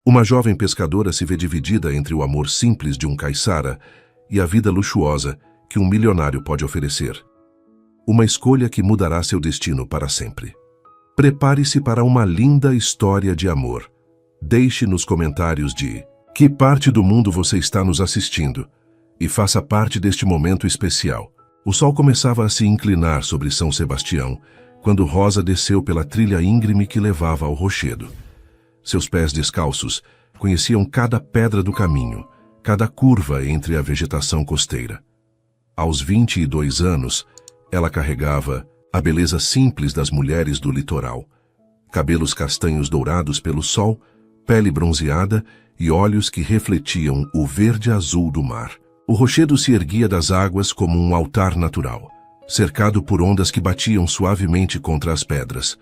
Uma jovem pescadora se vê dividida entre o amor simples de um caiçara e a vida luxuosa que um milionário pode oferecer. Uma escolha que mudará seu destino para sempre. Prepare-se para uma linda história de amor. Deixe nos comentários de que parte do mundo você está nos assistindo e faça parte deste momento especial. O sol começava a se inclinar sobre São Sebastião quando Rosa desceu pela trilha íngreme que levava ao rochedo. Seus pés descalços conheciam cada pedra do caminho, cada curva entre a vegetação costeira. Aos 22 anos, ela carregava a beleza simples das mulheres do litoral. Cabelos castanhos dourados pelo sol, pele bronzeada e olhos que refletiam o verde-azul do mar. O rochedo se erguia das águas como um altar natural, cercado por ondas que batiam suavemente contra as pedras.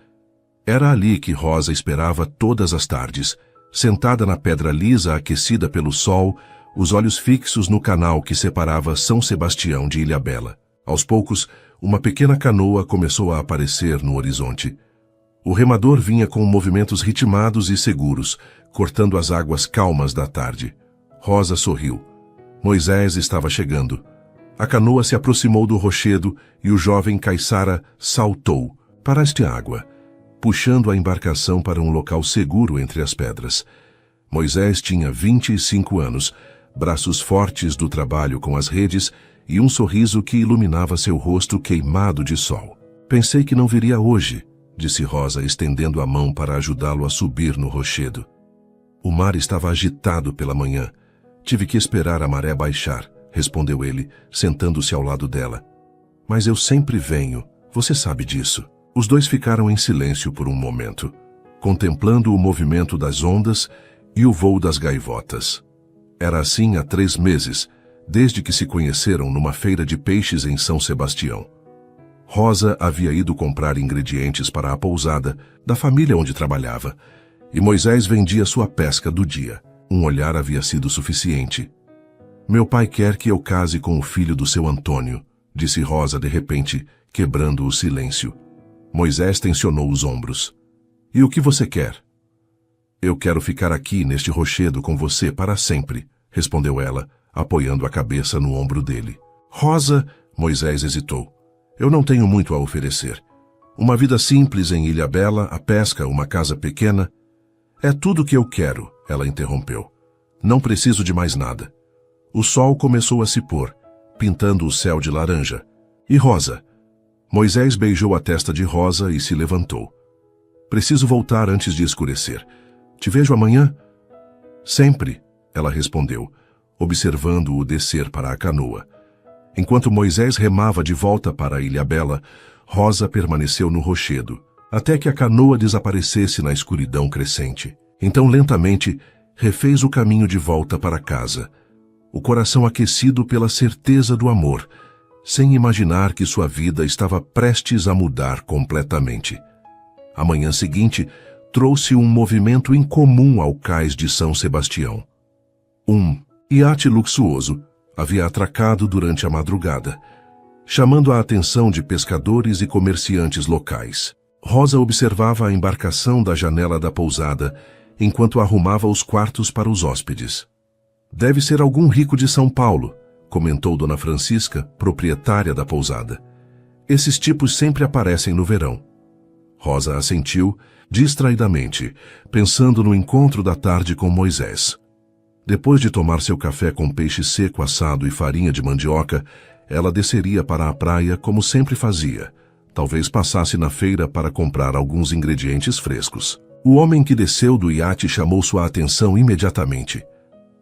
Era ali que Rosa esperava todas as tardes, sentada na pedra lisa aquecida pelo sol, os olhos fixos no canal que separava São Sebastião de Ilhabela. Aos poucos, uma pequena canoa começou a aparecer no horizonte. O remador vinha com movimentos ritmados e seguros, cortando as águas calmas da tarde. Rosa sorriu. Moisés estava chegando. A canoa se aproximou do rochedo e o jovem caiçara saltou para esta água, puxando a embarcação para um local seguro entre as pedras. Moisés tinha 25 anos, braços fortes do trabalho com as redes e um sorriso que iluminava seu rosto queimado de sol. Pensei que não viria hoje, disse Rosa, estendendo a mão para ajudá-lo a subir no rochedo. O mar estava agitado pela manhã. Tive que esperar a maré baixar, respondeu ele, sentando-se ao lado dela. Mas eu sempre venho, você sabe disso. Os dois ficaram em silêncio por um momento, contemplando o movimento das ondas e o voo das gaivotas. Era assim há 3 meses, desde que se conheceram numa feira de peixes em São Sebastião. Rosa havia ido comprar ingredientes para a pousada da família onde trabalhava, e Moisés vendia sua pesca do dia. Um olhar havia sido suficiente. Meu pai quer que eu case com o filho do seu Antônio, disse Rosa de repente, quebrando o silêncio. Moisés tensionou os ombros. E o que você quer? Eu quero ficar aqui neste rochedo com você para sempre, respondeu ela, apoiando a cabeça no ombro dele. Rosa, Moisés hesitou. Eu não tenho muito a oferecer. Uma vida simples em Ilhabela, a pesca, uma casa pequena. É tudo o que eu quero, ela interrompeu. Não preciso de mais nada. O sol começou a se pôr, pintando o céu de laranja. E Rosa? Moisés beijou a testa de Rosa e se levantou. Preciso voltar antes de escurecer. Te vejo amanhã? Sempre, ela respondeu, observando-o descer para a canoa. Enquanto Moisés remava de volta para Ilhabela, Rosa permaneceu no rochedo, até que a canoa desaparecesse na escuridão crescente. Então, lentamente, refez o caminho de volta para casa, o coração aquecido pela certeza do amor, sem imaginar que sua vida estava prestes a mudar completamente. A manhã seguinte, trouxe um movimento incomum ao cais de São Sebastião. Um iate luxuoso havia atracado durante a madrugada, chamando a atenção de pescadores e comerciantes locais. Rosa observava a embarcação da janela da pousada, enquanto arrumava os quartos para os hóspedes. Deve ser algum rico de São Paulo, comentou Dona Francisca, proprietária da pousada. Esses tipos sempre aparecem no verão. Rosa assentiu, distraidamente, pensando no encontro da tarde com Moisés. Depois de tomar seu café com peixe seco assado e farinha de mandioca, ela desceria para a praia como sempre fazia. Talvez passasse na feira para comprar alguns ingredientes frescos. O homem que desceu do iate chamou sua atenção imediatamente.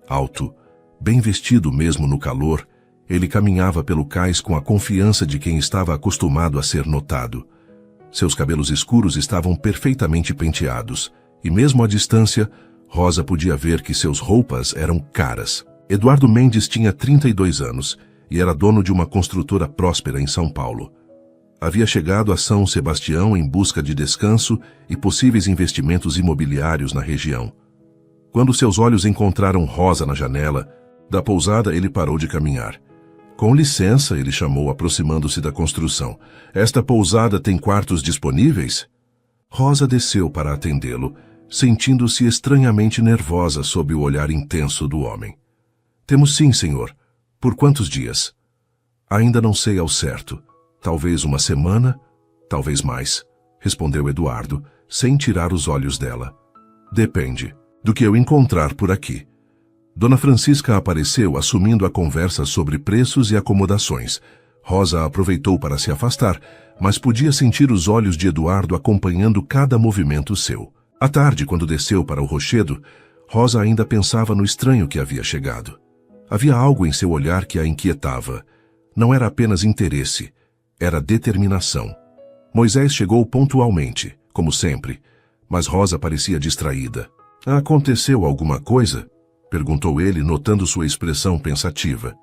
Alto, bem vestido mesmo no calor, ele caminhava pelo cais com a confiança de quem estava acostumado a ser notado. Seus cabelos escuros estavam perfeitamente penteados, e mesmo à distância, Rosa podia ver que seus roupas eram caras. Eduardo Mendes tinha 32 anos e era dono de uma construtora próspera em São Paulo. Havia chegado a São Sebastião em busca de descanso e possíveis investimentos imobiliários na região. Quando seus olhos encontraram Rosa na janela da pousada, ele parou de caminhar. Com licença, ele chamou, aproximando-se da construção. Esta pousada tem quartos disponíveis? Rosa desceu para atendê-lo, sentindo-se estranhamente nervosa sob o olhar intenso do homem. Temos sim, senhor. Por quantos dias? Ainda não sei ao certo. Talvez uma semana, talvez mais, respondeu Eduardo, sem tirar os olhos dela. Depende do que eu encontrar por aqui. Dona Francisca apareceu assumindo a conversa sobre preços e acomodações. Rosa aproveitou para se afastar, mas podia sentir os olhos de Eduardo acompanhando cada movimento seu. À tarde, quando desceu para o rochedo, Rosa ainda pensava no estranho que havia chegado. Havia algo em seu olhar que a inquietava. Não era apenas interesse, era determinação. Moisés chegou pontualmente, como sempre, mas Rosa parecia distraída. Aconteceu alguma coisa? Perguntou ele, notando sua expressão pensativa.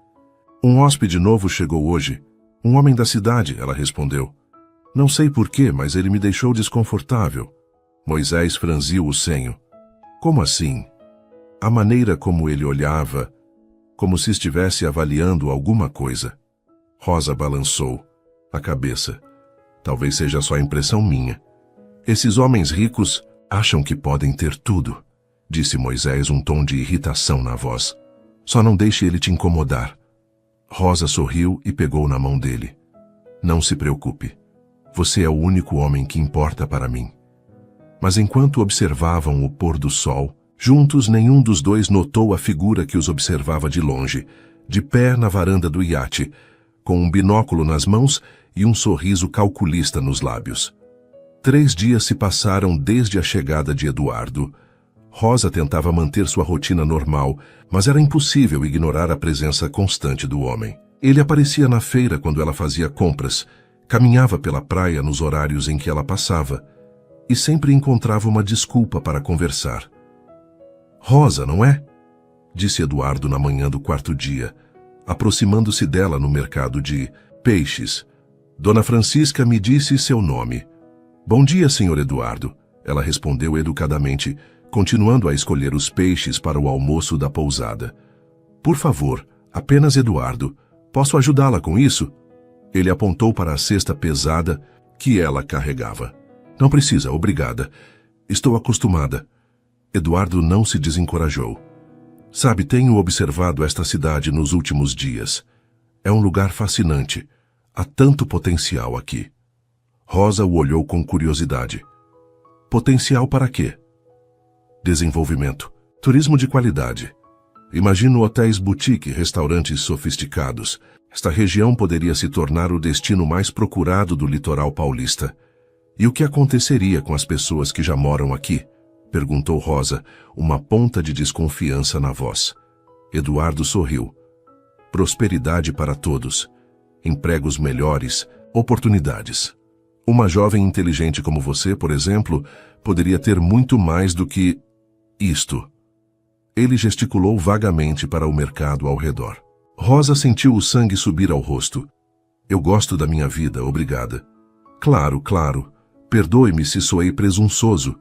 Um hóspede novo chegou hoje. Um homem da cidade, ela respondeu. Não sei porquê, mas ele me deixou desconfortável. Moisés franziu o senho. Como assim? A maneira como ele olhava, como se estivesse avaliando alguma coisa. Rosa balançou a cabeça. Talvez seja só impressão minha. Esses homens ricos acham que podem ter tudo, disse Moisés, um tom de irritação na voz. Só não deixe ele te incomodar. Rosa sorriu e pegou na mão dele. Não se preocupe. Você é o único homem que importa para mim. Mas enquanto observavam o pôr do sol, juntos nenhum dos dois notou a figura que os observava de longe, de pé na varanda do iate, com um binóculo nas mãos e um sorriso calculista nos lábios. 3 dias se passaram desde a chegada de Eduardo. Rosa tentava manter sua rotina normal, mas era impossível ignorar a presença constante do homem. Ele aparecia na feira quando ela fazia compras, caminhava pela praia nos horários em que ela passava, e sempre encontrava uma desculpa para conversar. Rosa, não é? Disse Eduardo na manhã do 4º dia, aproximando-se dela no mercado de peixes. Dona Francisca me disse seu nome. Bom dia, senhor Eduardo, ela respondeu educadamente, continuando a escolher os peixes para o almoço da pousada. Por favor, apenas Eduardo. Posso ajudá-la com isso? Ele apontou para a cesta pesada que ela carregava. Não precisa, obrigada. Estou acostumada. Eduardo não se desencorajou. Sabe, tenho observado esta cidade nos últimos dias. É um lugar fascinante. Há tanto potencial aqui. Rosa o olhou com curiosidade. Potencial para quê? Desenvolvimento. Turismo de qualidade. Imagino hotéis boutique, restaurantes sofisticados. Esta região poderia se tornar o destino mais procurado do litoral paulista. E o que aconteceria com as pessoas que já moram aqui? Perguntou Rosa, uma ponta de desconfiança na voz. Eduardo sorriu. Prosperidade para todos. Empregos melhores, oportunidades. Uma jovem inteligente como você, por exemplo, poderia ter muito mais do que isto. Ele gesticulou vagamente para o mercado ao redor. Rosa sentiu o sangue subir ao rosto. Eu gosto da minha vida, obrigada. Claro, claro. Perdoe-me se soei presunçoso.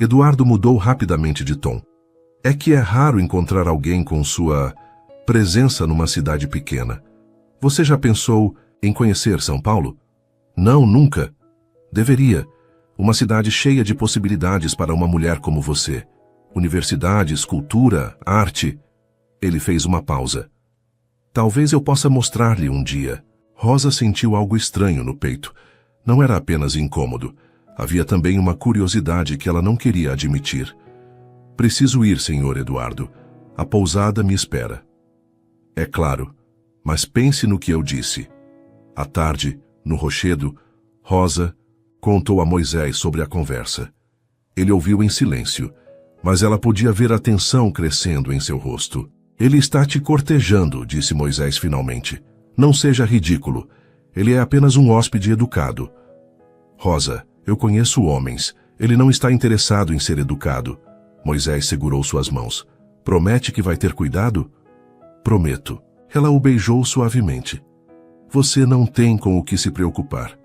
Eduardo mudou rapidamente de tom. É que é raro encontrar alguém com sua presença numa cidade pequena. Você já pensou em conhecer São Paulo? Não, nunca. Deveria. Uma cidade cheia de possibilidades para uma mulher como você. Universidades, cultura, arte. Ele fez uma pausa. Talvez eu possa mostrar-lhe um dia. Rosa sentiu algo estranho no peito. Não era apenas incômodo. Havia também uma curiosidade que ela não queria admitir. Preciso ir, senhor Eduardo. A pousada me espera. É claro, mas pense no que eu disse. À tarde, no rochedo, Rosa contou a Moisés sobre a conversa. Ele ouviu em silêncio, mas ela podia ver a tensão crescendo em seu rosto. Ele está te cortejando, disse Moisés finalmente. Não seja ridículo. Ele é apenas um hóspede educado. Rosa, eu conheço homens. Ele não está interessado em ser educado. Moisés segurou suas mãos. Promete que vai ter cuidado? Prometo. Ela o beijou suavemente. Você não tem com o que se preocupar.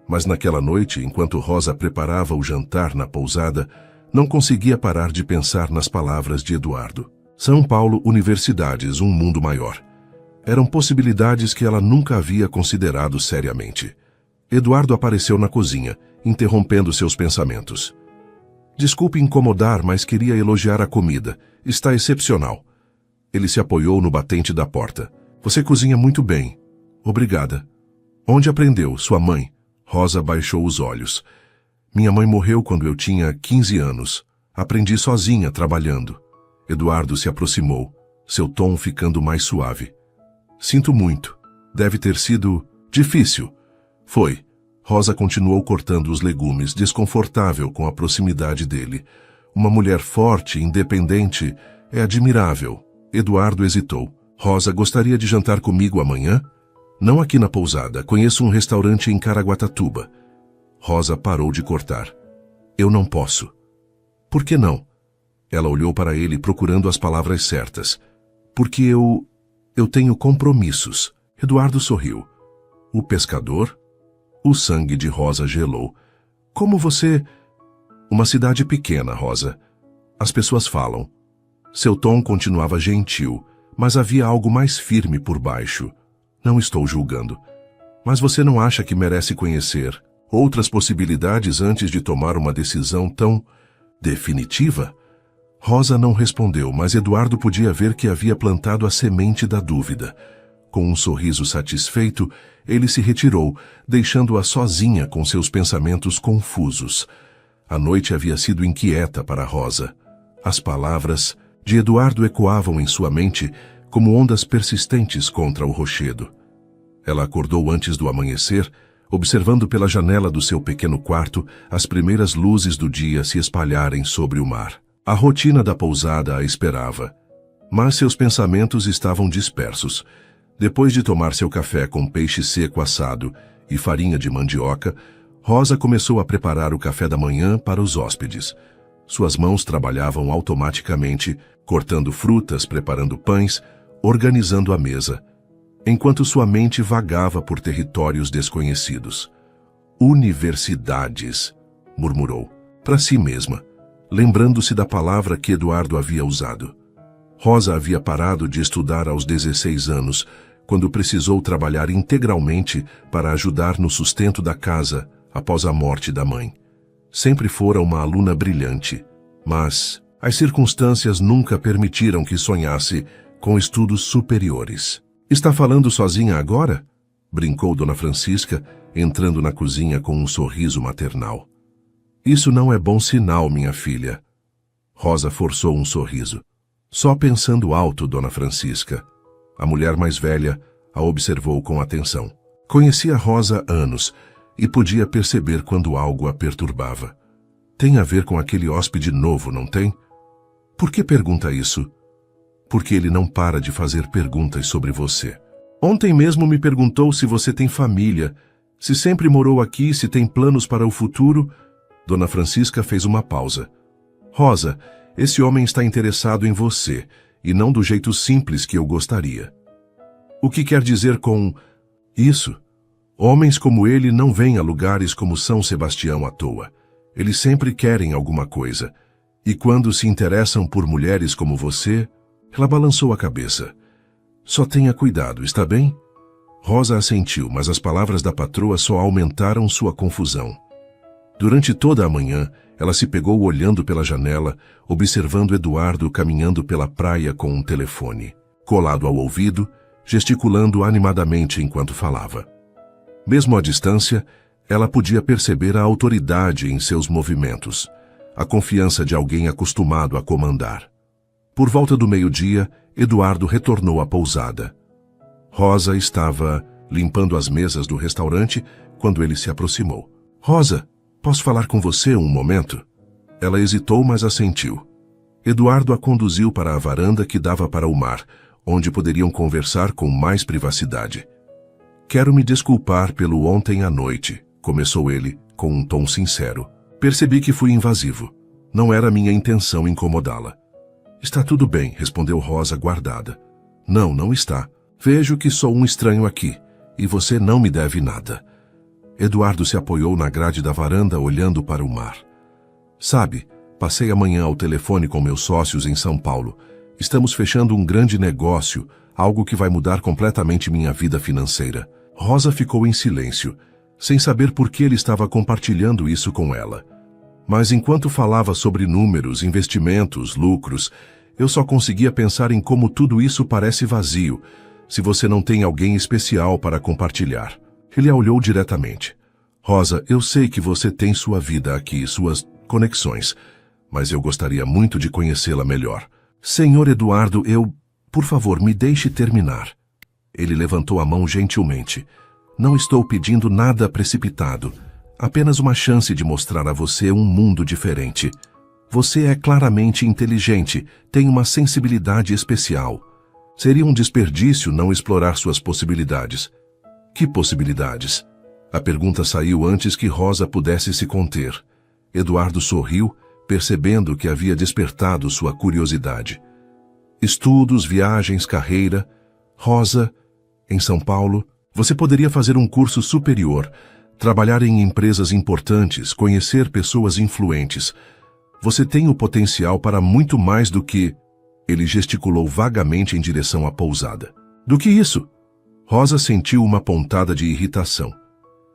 Mas naquela noite, enquanto Rosa preparava o jantar na pousada, não conseguia parar de pensar nas palavras de Eduardo. São Paulo, universidades, um mundo maior. Eram possibilidades que ela nunca havia considerado seriamente. Eduardo apareceu na cozinha, interrompendo seus pensamentos. Desculpe incomodar, mas queria elogiar a comida. Está excepcional. Ele se apoiou no batente da porta. Você cozinha muito bem. Obrigada. Onde aprendeu? Sua mãe? Rosa baixou os olhos. Minha mãe morreu quando eu tinha 15 anos. Aprendi sozinha, trabalhando. Eduardo se aproximou, seu tom ficando mais suave. Sinto muito. Deve ter sido difícil. Foi. Rosa continuou cortando os legumes, desconfortável com a proximidade dele. Uma mulher forte, independente, é admirável. Eduardo hesitou. Rosa, gostaria de jantar comigo amanhã? Não aqui na pousada. Conheço um restaurante em Caraguatatuba. Rosa parou de cortar. Eu não posso. Por que não? Ela olhou para ele procurando as palavras certas. Porque eu tenho compromissos. Eduardo sorriu. O pescador? O sangue de Rosa gelou. Como você... Uma cidade pequena, Rosa. As pessoas falam. Seu tom continuava gentil, mas havia algo mais firme por baixo. Não estou julgando. Mas você não acha que merece conhecer outras possibilidades antes de tomar uma decisão tão definitiva? Rosa não respondeu, mas Eduardo podia ver que havia plantado a semente da dúvida. Com um sorriso satisfeito, ele se retirou, deixando-a sozinha com seus pensamentos confusos. A noite havia sido inquieta para Rosa. As palavras de Eduardo ecoavam em sua mente como ondas persistentes contra o rochedo. Ela acordou antes do amanhecer, observando pela janela do seu pequeno quarto as primeiras luzes do dia se espalharem sobre o mar. A rotina da pousada a esperava, mas seus pensamentos estavam dispersos. Depois de tomar seu café com peixe seco assado e farinha de mandioca, Rosa começou a preparar o café da manhã para os hóspedes. Suas mãos trabalhavam automaticamente, cortando frutas, preparando pães, organizando a mesa, enquanto sua mente vagava por territórios desconhecidos. Universidades, murmurou, para si mesma, lembrando-se da palavra que Eduardo havia usado. Rosa havia parado de estudar aos 16 anos, quando precisou trabalhar integralmente para ajudar no sustento da casa após a morte da mãe. Sempre fora uma aluna brilhante, mas as circunstâncias nunca permitiram que sonhasse com estudos superiores. Está falando sozinha agora? Brincou Dona Francisca, entrando na cozinha com um sorriso maternal. Isso não é bom sinal, minha filha. Rosa forçou um sorriso. Só pensando alto, Dona Francisca. A mulher mais velha a observou com atenção. Conhecia Rosa há anos e podia perceber quando algo a perturbava. Tem a ver com aquele hóspede novo, não tem? Por que pergunta isso? Porque ele não para de fazer perguntas sobre você. Ontem mesmo me perguntou se você tem família, se sempre morou aqui, se tem planos para o futuro. Dona Francisca fez uma pausa. Rosa, esse homem está interessado em você, e não do jeito simples que eu gostaria. O que quer dizer com isso? Homens como ele não vêm a lugares como São Sebastião à toa. Eles sempre querem alguma coisa. E quando se interessam por mulheres como você... Ela balançou a cabeça. Só tenha cuidado, está bem? Rosa assentiu, mas as palavras da patroa só aumentaram sua confusão. Durante toda a manhã, ela se pegou olhando pela janela, observando Eduardo caminhando pela praia com um telefone, colado ao ouvido, gesticulando animadamente enquanto falava. Mesmo à distância, ela podia perceber a autoridade em seus movimentos, a confiança de alguém acostumado a comandar. Por volta do meio-dia, Eduardo retornou à pousada. Rosa estava limpando as mesas do restaurante quando ele se aproximou. Rosa, posso falar com você um momento? Ela hesitou, mas assentiu. Eduardo a conduziu para a varanda que dava para o mar, onde poderiam conversar com mais privacidade. Quero me desculpar pelo ontem à noite, começou ele, com um tom sincero. Percebi que fui invasivo. Não era minha intenção incomodá-la. Está tudo bem, respondeu Rosa guardada. Não, não está. Vejo que sou um estranho aqui, e você não me deve nada. Eduardo se apoiou na grade da varanda, olhando para o mar. Sabe, passei a manhã ao telefone com meus sócios em São Paulo. Estamos fechando um grande negócio, algo que vai mudar completamente minha vida financeira. Rosa ficou em silêncio, sem saber por que ele estava compartilhando isso com ela. Mas enquanto falava sobre números, investimentos, lucros, eu só conseguia pensar em como tudo isso parece vazio, se você não tem alguém especial para compartilhar. Ele a olhou diretamente. Rosa, eu sei que você tem sua vida aqui, suas conexões, mas eu gostaria muito de conhecê-la melhor. Senhor Eduardo, Por favor, me deixe terminar. Ele levantou a mão gentilmente. Não estou pedindo nada precipitado. Apenas uma chance de mostrar a você um mundo diferente. Você é claramente inteligente, tem uma sensibilidade especial. Seria um desperdício não explorar suas possibilidades. Que possibilidades? A pergunta saiu antes que Rosa pudesse se conter. Eduardo sorriu, percebendo que havia despertado sua curiosidade. Estudos, viagens, carreira. Rosa, em São Paulo, você poderia fazer um curso superior, trabalhar em empresas importantes, conhecer pessoas influentes. Você tem o potencial para muito mais do que... Ele gesticulou vagamente em direção à pousada. Do que isso? Rosa sentiu uma pontada de irritação.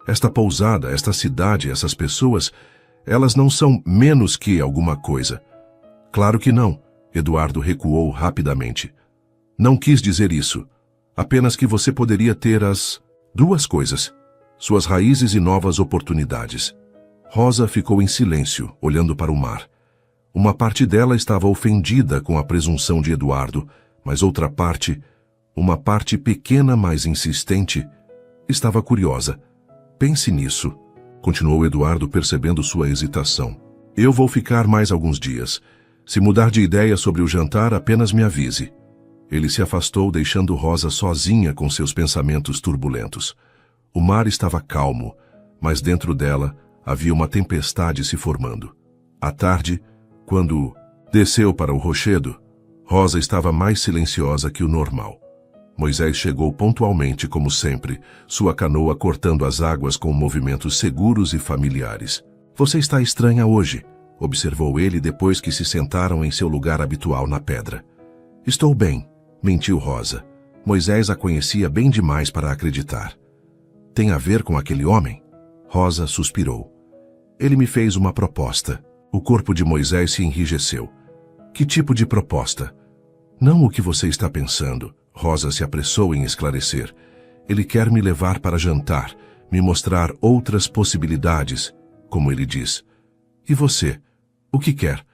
Esta pousada, esta cidade, essas pessoas, elas não são menos que alguma coisa. Claro que não, Eduardo recuou rapidamente. Não quis dizer isso. Apenas que você poderia ter as duas coisas. Suas raízes e novas oportunidades. Rosa ficou em silêncio, olhando para o mar. Uma parte dela estava ofendida com a presunção de Eduardo, mas outra parte, uma parte pequena mas insistente, estava curiosa. Pense nisso, continuou Eduardo percebendo sua hesitação. Eu vou ficar mais alguns dias. Se mudar de ideia sobre o jantar, apenas me avise. Ele se afastou, deixando Rosa sozinha com seus pensamentos turbulentos. O mar estava calmo, mas dentro dela havia uma tempestade se formando. À tarde, quando desceu para o rochedo, Rosa estava mais silenciosa que o normal. Moisés chegou pontualmente, como sempre, sua canoa cortando as águas com movimentos seguros e familiares. Você está estranha hoje, observou ele depois que se sentaram em seu lugar habitual na pedra. Estou bem, mentiu Rosa. Moisés a conhecia bem demais para acreditar. Tem a ver com aquele homem? Rosa suspirou. Ele me fez uma proposta. O corpo de Moisés se enrijeceu. Que tipo de proposta? Não o que você está pensando. Rosa se apressou em esclarecer. Ele quer me levar para jantar, me mostrar outras possibilidades, como ele diz. E você? O que quer?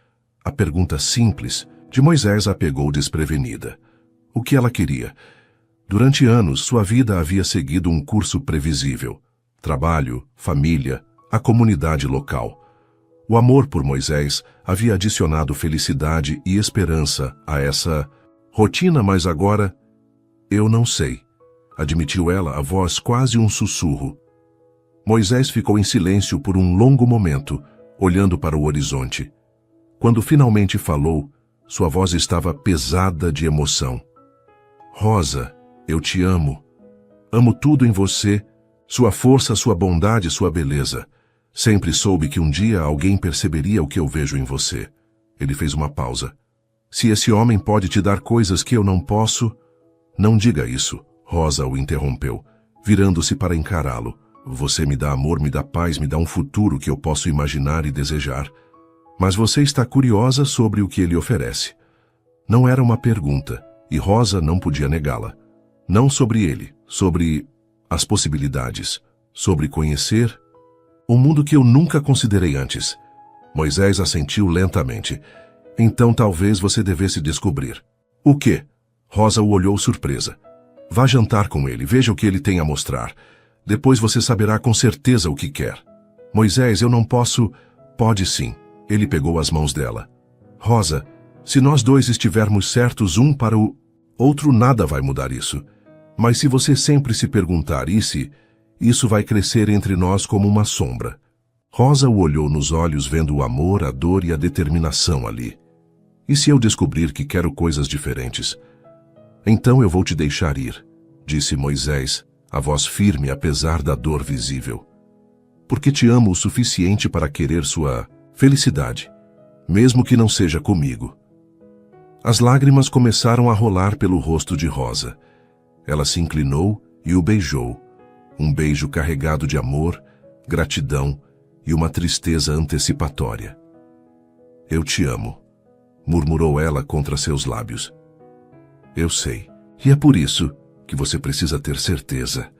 A pergunta simples de Moisés a pegou desprevenida. O que ela queria? Durante anos, sua vida havia seguido um curso previsível. Trabalho, família, a comunidade local. O amor por Moisés havia adicionado felicidade e esperança a essa rotina, mas agora... Eu não sei, admitiu ela, a voz quase um sussurro. Moisés ficou em silêncio por um longo momento, olhando para o horizonte. Quando finalmente falou, sua voz estava pesada de emoção. Rosa, eu te amo. Amo tudo em você, sua força, sua bondade, sua beleza. Sempre soube que um dia alguém perceberia o que eu vejo em você. Ele fez uma pausa. Se esse homem pode te dar coisas que eu não posso... Não diga isso, Rosa o interrompeu, virando-se para encará-lo. Você me dá amor, me dá paz, me dá um futuro que eu posso imaginar e desejar. Mas você está curiosa sobre o que ele oferece. Não era uma pergunta, e Rosa não podia negá-la. Não sobre ele, sobre as possibilidades, sobre conhecer um mundo que eu nunca considerei antes. Moisés assentiu lentamente. Então talvez você devesse descobrir. O quê? Rosa o olhou surpresa. Vá jantar com ele, veja o que ele tem a mostrar. Depois você saberá com certeza o que quer. Moisés, eu não posso... Pode sim. Ele pegou as mãos dela. Rosa, se nós dois estivermos certos um para o outro, nada vai mudar isso. Mas se você sempre se perguntar e se... Isso vai crescer entre nós como uma sombra. Rosa o olhou nos olhos, vendo o amor, a dor e a determinação ali. E se eu descobrir que quero coisas diferentes? Então eu vou te deixar ir, disse Moisés, a voz firme apesar da dor visível. Porque te amo o suficiente para querer sua felicidade, mesmo que não seja comigo. As lágrimas começaram a rolar pelo rosto de Rosa. Ela se inclinou e o beijou. Um beijo carregado de amor, gratidão e uma tristeza antecipatória. Eu te amo, murmurou ela contra seus lábios. Eu sei, e é por isso que você precisa ter certeza.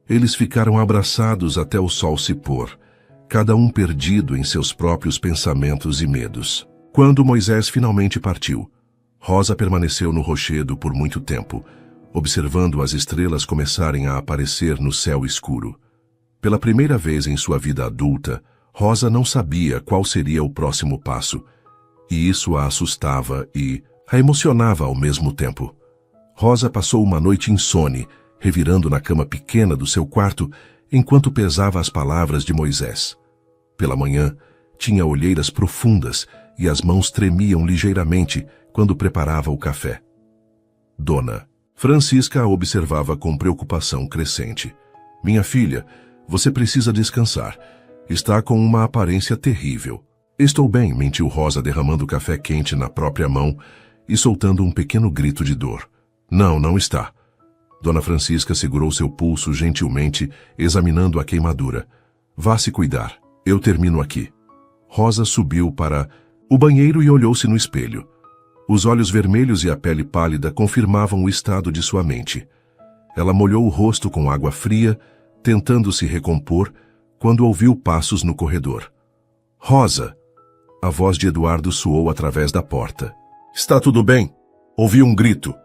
Eles ficaram abraçados até o sol se pôr, cada um perdido em seus próprios pensamentos e medos. Quando Moisés finalmente partiu, Rosa permaneceu no rochedo por muito tempo, observando as estrelas começarem a aparecer no céu escuro. Pela primeira vez em sua vida adulta, Rosa não sabia qual seria o próximo passo, e isso a assustava e a emocionava ao mesmo tempo. Rosa passou uma noite insone, revirando na cama pequena do seu quarto, enquanto pesava as palavras de Moisés. Pela manhã, tinha olheiras profundas e as mãos tremiam ligeiramente quando preparava o café. Dona Francisca a observava com preocupação crescente. Minha filha, você precisa descansar. Está com uma aparência terrível. Estou bem, mentiu Rosa, derramando café quente na própria mão e soltando um pequeno grito de dor. Não, não está. Dona Francisca segurou seu pulso gentilmente, examinando a queimadura. Vá se cuidar. Eu termino aqui. Rosa subiu para o banheiro e olhou-se no espelho. Os olhos vermelhos e a pele pálida confirmavam o estado de sua mente. Ela molhou o rosto com água fria, tentando se recompor, quando ouviu passos no corredor. Rosa! A voz de Eduardo soou através da porta. Está tudo bem? Ouvi um grito.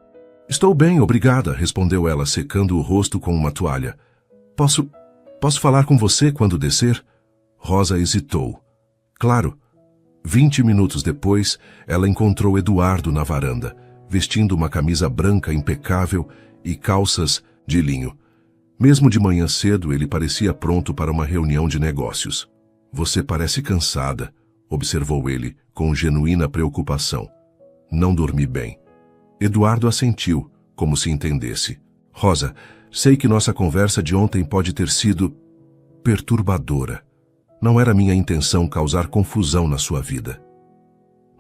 Estou bem, obrigada, respondeu ela, secando o rosto com uma toalha. Posso falar com você quando descer? Rosa hesitou. Claro. 20 minutos depois, ela encontrou Eduardo na varanda, vestindo uma camisa branca impecável e calças de linho. Mesmo de manhã cedo, ele parecia pronto para uma reunião de negócios. Você parece cansada, observou ele, com genuína preocupação. Não dormi bem. Eduardo assentiu, como se entendesse. Rosa, sei que nossa conversa de ontem pode ter sido perturbadora. Não era minha intenção causar confusão na sua vida.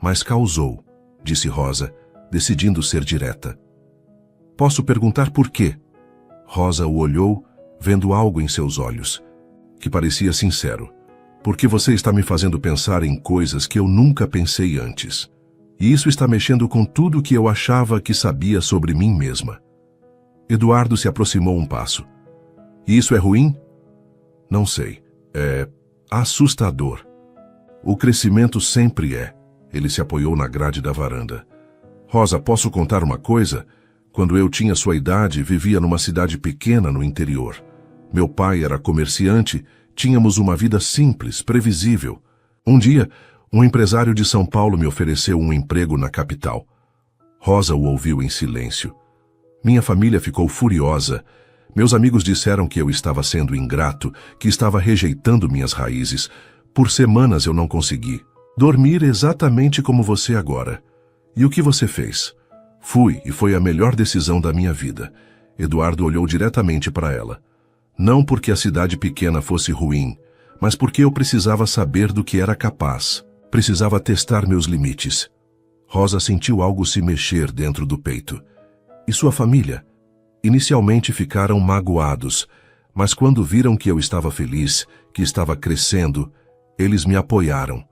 Mas causou, disse Rosa, decidindo ser direta. Posso perguntar por quê? Rosa o olhou, vendo algo em seus olhos, que parecia sincero. Porque você está me fazendo pensar em coisas que eu nunca pensei antes. E isso está mexendo com tudo que eu achava que sabia sobre mim mesma. Eduardo se aproximou um passo. E isso é ruim? Não sei. É assustador. O crescimento sempre é. Ele se apoiou na grade da varanda. Rosa, posso contar uma coisa? Quando eu tinha sua idade, vivia numa cidade pequena no interior. Meu pai era comerciante, tínhamos uma vida simples, previsível. Um dia, um empresário de São Paulo me ofereceu um emprego na capital. Rosa o ouviu em silêncio. Minha família ficou furiosa. Meus amigos disseram que eu estava sendo ingrato, que estava rejeitando minhas raízes. Por semanas eu não consegui dormir exatamente como você agora. E o que você fez? Fui, e foi a melhor decisão da minha vida. Eduardo olhou diretamente para ela. Não porque a cidade pequena fosse ruim, mas porque eu precisava saber do que era capaz. Precisava testar meus limites. Rosa sentiu algo se mexer dentro do peito. E sua família? Inicialmente ficaram magoados, mas quando viram que eu estava feliz, que estava crescendo, eles me apoiaram.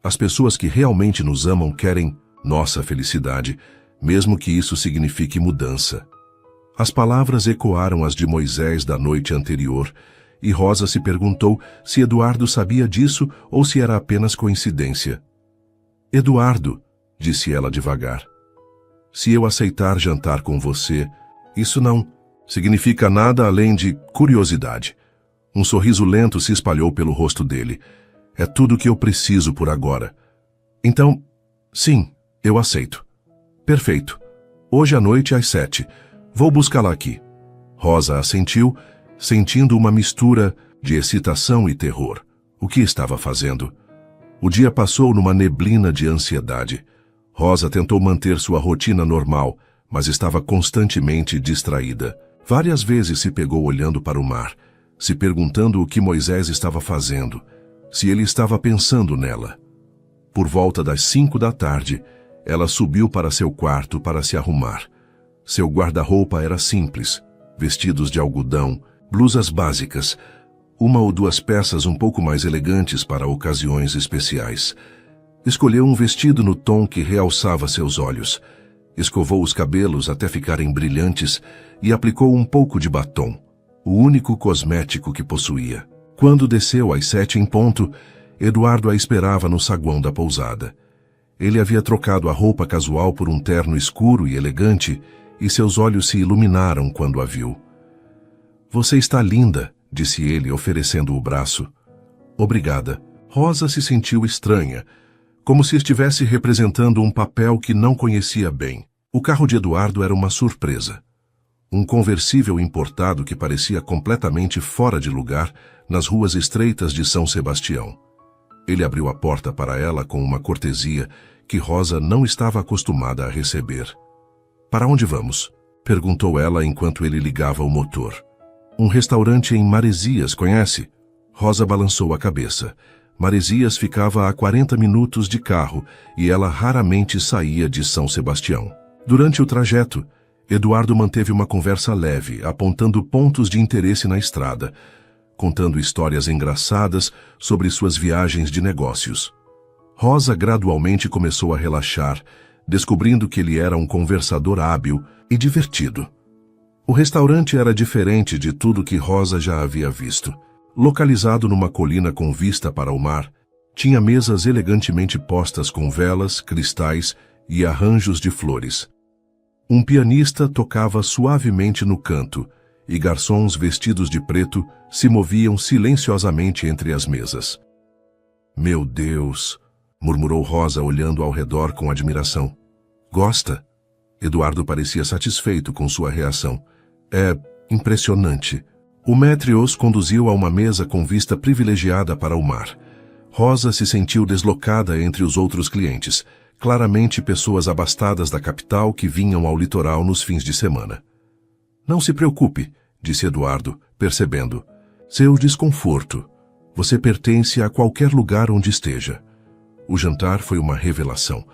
As pessoas que realmente nos amam querem nossa felicidade, mesmo que isso signifique mudança. As palavras ecoaram as de Moisés da noite anterior, e Rosa se perguntou se Eduardo sabia disso ou se era apenas coincidência. Eduardo, disse ela devagar, se eu aceitar jantar com você, isso não significa nada além de curiosidade. Um sorriso lento se espalhou pelo rosto dele. É tudo o que eu preciso por agora. Então, sim, eu aceito. Perfeito. Hoje à noite às 7. Vou buscá-la aqui. Rosa assentiu, sentindo uma mistura de excitação e terror. O que estava fazendo? O dia passou numa neblina de ansiedade. Rosa tentou manter sua rotina normal, mas estava constantemente distraída. Várias vezes se pegou olhando para o mar, se perguntando o que Moisés estava fazendo, se ele estava pensando nela. Por volta das 5 da tarde, ela subiu para seu quarto para se arrumar. Seu guarda-roupa era simples, vestidos de algodão, blusas básicas. uma ou duas peças um pouco mais elegantes para ocasiões especiais. Escolheu um vestido no tom que realçava seus olhos. Escovou os cabelos até ficarem brilhantes e aplicou um pouco de batom, o único cosmético que possuía. Quando desceu às 7 em ponto, Eduardo a esperava no saguão da pousada. Ele havia trocado a roupa casual por um terno escuro e elegante, e seus olhos se iluminaram quando a viu. "Você está linda", disse ele, oferecendo o braço. "Obrigada." Rosa se sentiu estranha, como se estivesse representando um papel que não conhecia bem. O carro de Eduardo era uma surpresa. Um conversível importado que parecia completamente fora de lugar nas ruas estreitas de São Sebastião. Ele abriu a porta para ela com uma cortesia que Rosa não estava acostumada a receber. "Para onde vamos?" perguntou ela enquanto ele ligava o motor. "Um restaurante em Maresias, conhece?" Rosa balançou a cabeça. Maresias ficava a 40 minutos de carro e ela raramente saía de São Sebastião. Durante o trajeto, Eduardo manteve uma conversa leve, apontando pontos de interesse na estrada, contando histórias engraçadas sobre suas viagens de negócios. Rosa gradualmente começou a relaxar, descobrindo que ele era um conversador hábil e divertido. O restaurante era diferente de tudo que Rosa já havia visto. Localizado numa colina com vista para o mar, tinha mesas elegantemente postas com velas, cristais e arranjos de flores. Um pianista tocava suavemente no canto, e garçons vestidos de preto se moviam silenciosamente entre as mesas. "Meu Deus!" murmurou Rosa, olhando ao redor com admiração. "Gosta?" Eduardo parecia satisfeito com sua reação. "É impressionante." O maître os conduziu a uma mesa com vista privilegiada para o mar. Rosa se sentiu deslocada entre os outros clientes, claramente pessoas abastadas da capital que vinham ao litoral nos fins de semana. "Não se preocupe", disse Eduardo, percebendo. "Seu desconforto. Você pertence a qualquer lugar onde esteja." O jantar foi uma revelação.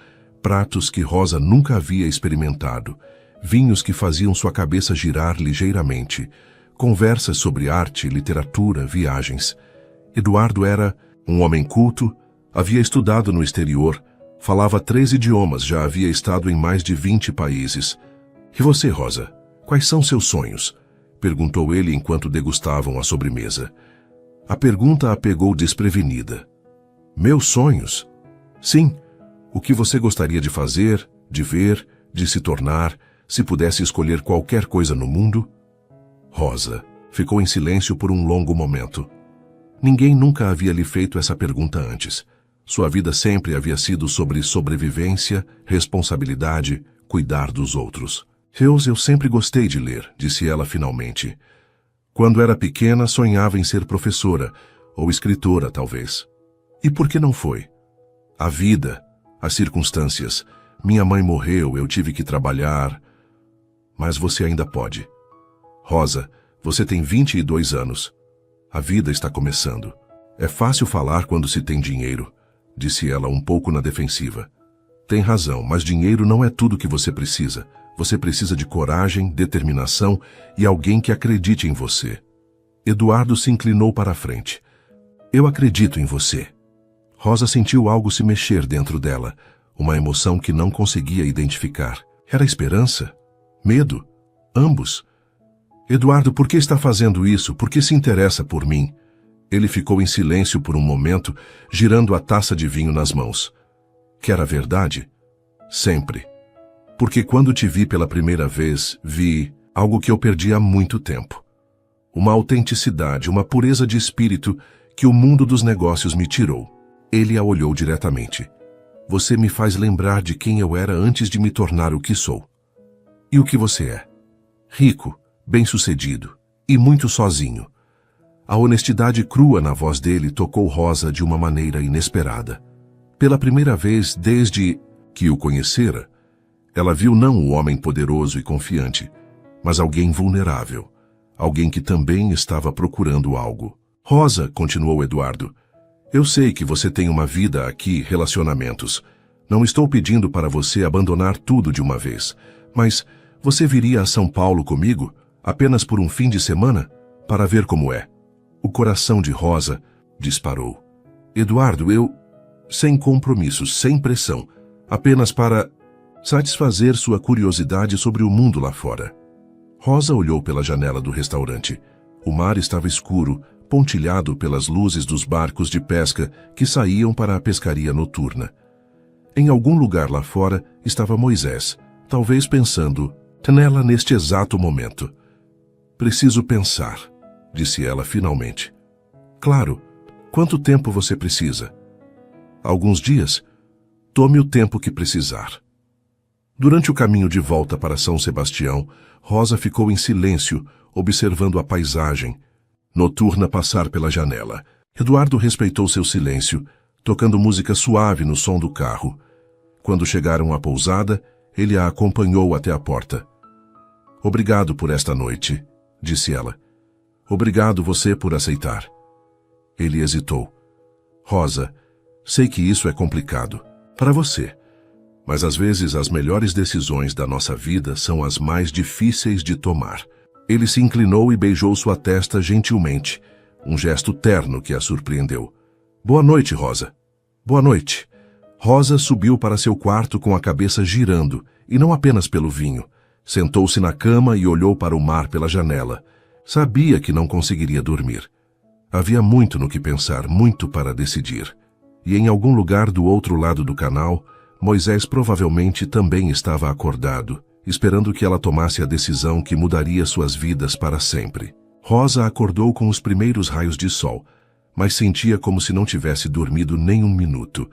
Pratos que Rosa nunca havia experimentado, vinhos que faziam sua cabeça girar ligeiramente, conversas sobre arte, literatura, viagens. Eduardo era um homem culto, havia estudado no exterior, falava 3 idiomas, já havia estado em mais de 20 países. "E você, Rosa? Quais são seus sonhos?" perguntou ele enquanto degustavam a sobremesa. A pergunta a pegou desprevenida. "Meus sonhos?" "Sim. O que você gostaria de fazer, de ver, de se tornar, se pudesse escolher qualquer coisa no mundo?" Rosa ficou em silêncio por um longo momento. Ninguém nunca havia lhe feito essa pergunta antes. Sua vida sempre havia sido sobre sobrevivência, responsabilidade, cuidar dos outros. Eu sempre gostei de ler", disse ela finalmente. "Quando era pequena, sonhava em ser professora, ou escritora, talvez." "E por que não foi?" "A vida, as circunstâncias. Minha mãe morreu, eu tive que trabalhar." "Mas você ainda pode." "Rosa, você tem 22 anos. A vida está começando. É fácil falar quando se tem dinheiro", disse ela um pouco na defensiva. "Tem razão, mas dinheiro não é tudo que você precisa. Você precisa de coragem, determinação e alguém que acredite em você." Eduardo se inclinou para a frente. "Eu acredito em você." Rosa sentiu algo se mexer dentro dela, uma emoção que não conseguia identificar. Era esperança? Medo? Ambos? "Eduardo, por que está fazendo isso? Por que se interessa por mim?" Ele ficou em silêncio por um momento, girando a taça de vinho nas mãos. "Quer a verdade?" "Sempre. Porque quando te vi pela primeira vez, vi algo que eu perdi há muito tempo. Uma autenticidade, uma pureza de espírito que o mundo dos negócios me tirou." Ele a olhou diretamente. "Você me faz lembrar de quem eu era antes de me tornar o que sou." "E o que você é?" "Rico, bem-sucedido e muito sozinho." A honestidade crua na voz dele tocou Rosa de uma maneira inesperada. Pela primeira vez desde que o conhecera, ela viu não o homem poderoso e confiante, mas alguém vulnerável, alguém que também estava procurando algo. "Rosa", continuou Eduardo, "eu sei que você tem uma vida aqui, relacionamentos. Não estou pedindo para você abandonar tudo de uma vez, mas você viria a São Paulo comigo, apenas por um fim de semana, para ver como é?" O coração de Rosa disparou. Eduardo, eu... Sem compromissos, sem pressão, apenas para satisfazer sua curiosidade sobre o mundo lá fora. Rosa olhou pela janela do restaurante. O mar estava escuro, pontilhado pelas luzes dos barcos de pesca que saíam para a pescaria noturna. Em algum lugar lá fora estava Moisés, talvez pensando nela neste exato momento. Preciso pensar, disse ela finalmente. Claro, quanto tempo você precisa? Alguns dias? Tome o tempo que precisar. Durante o caminho de volta para São Sebastião, Rosa ficou em silêncio, observando a paisagem noturna passar pela janela. Eduardo respeitou seu silêncio, tocando música suave no som do carro. Quando chegaram à pousada, ele a acompanhou até a porta. Obrigado por esta noite, disse ela. Obrigado você por aceitar. Ele hesitou. Rosa, sei que isso é complicado para você, mas às vezes as melhores decisões da nossa vida são as mais difíceis de tomar. Ele se inclinou e beijou sua testa gentilmente, um gesto terno que a surpreendeu. Boa noite, Rosa. Boa noite. Rosa subiu para seu quarto com a cabeça girando, e não apenas pelo vinho. Sentou-se na cama e olhou para o mar pela janela. Sabia que não conseguiria dormir. Havia muito no que pensar, muito para decidir. E em algum lugar do outro lado do canal, Moisés provavelmente também estava acordado, esperando que ela tomasse a decisão que mudaria suas vidas para sempre. Rosa acordou com os primeiros raios de sol, mas sentia como se não tivesse dormido nem um minuto.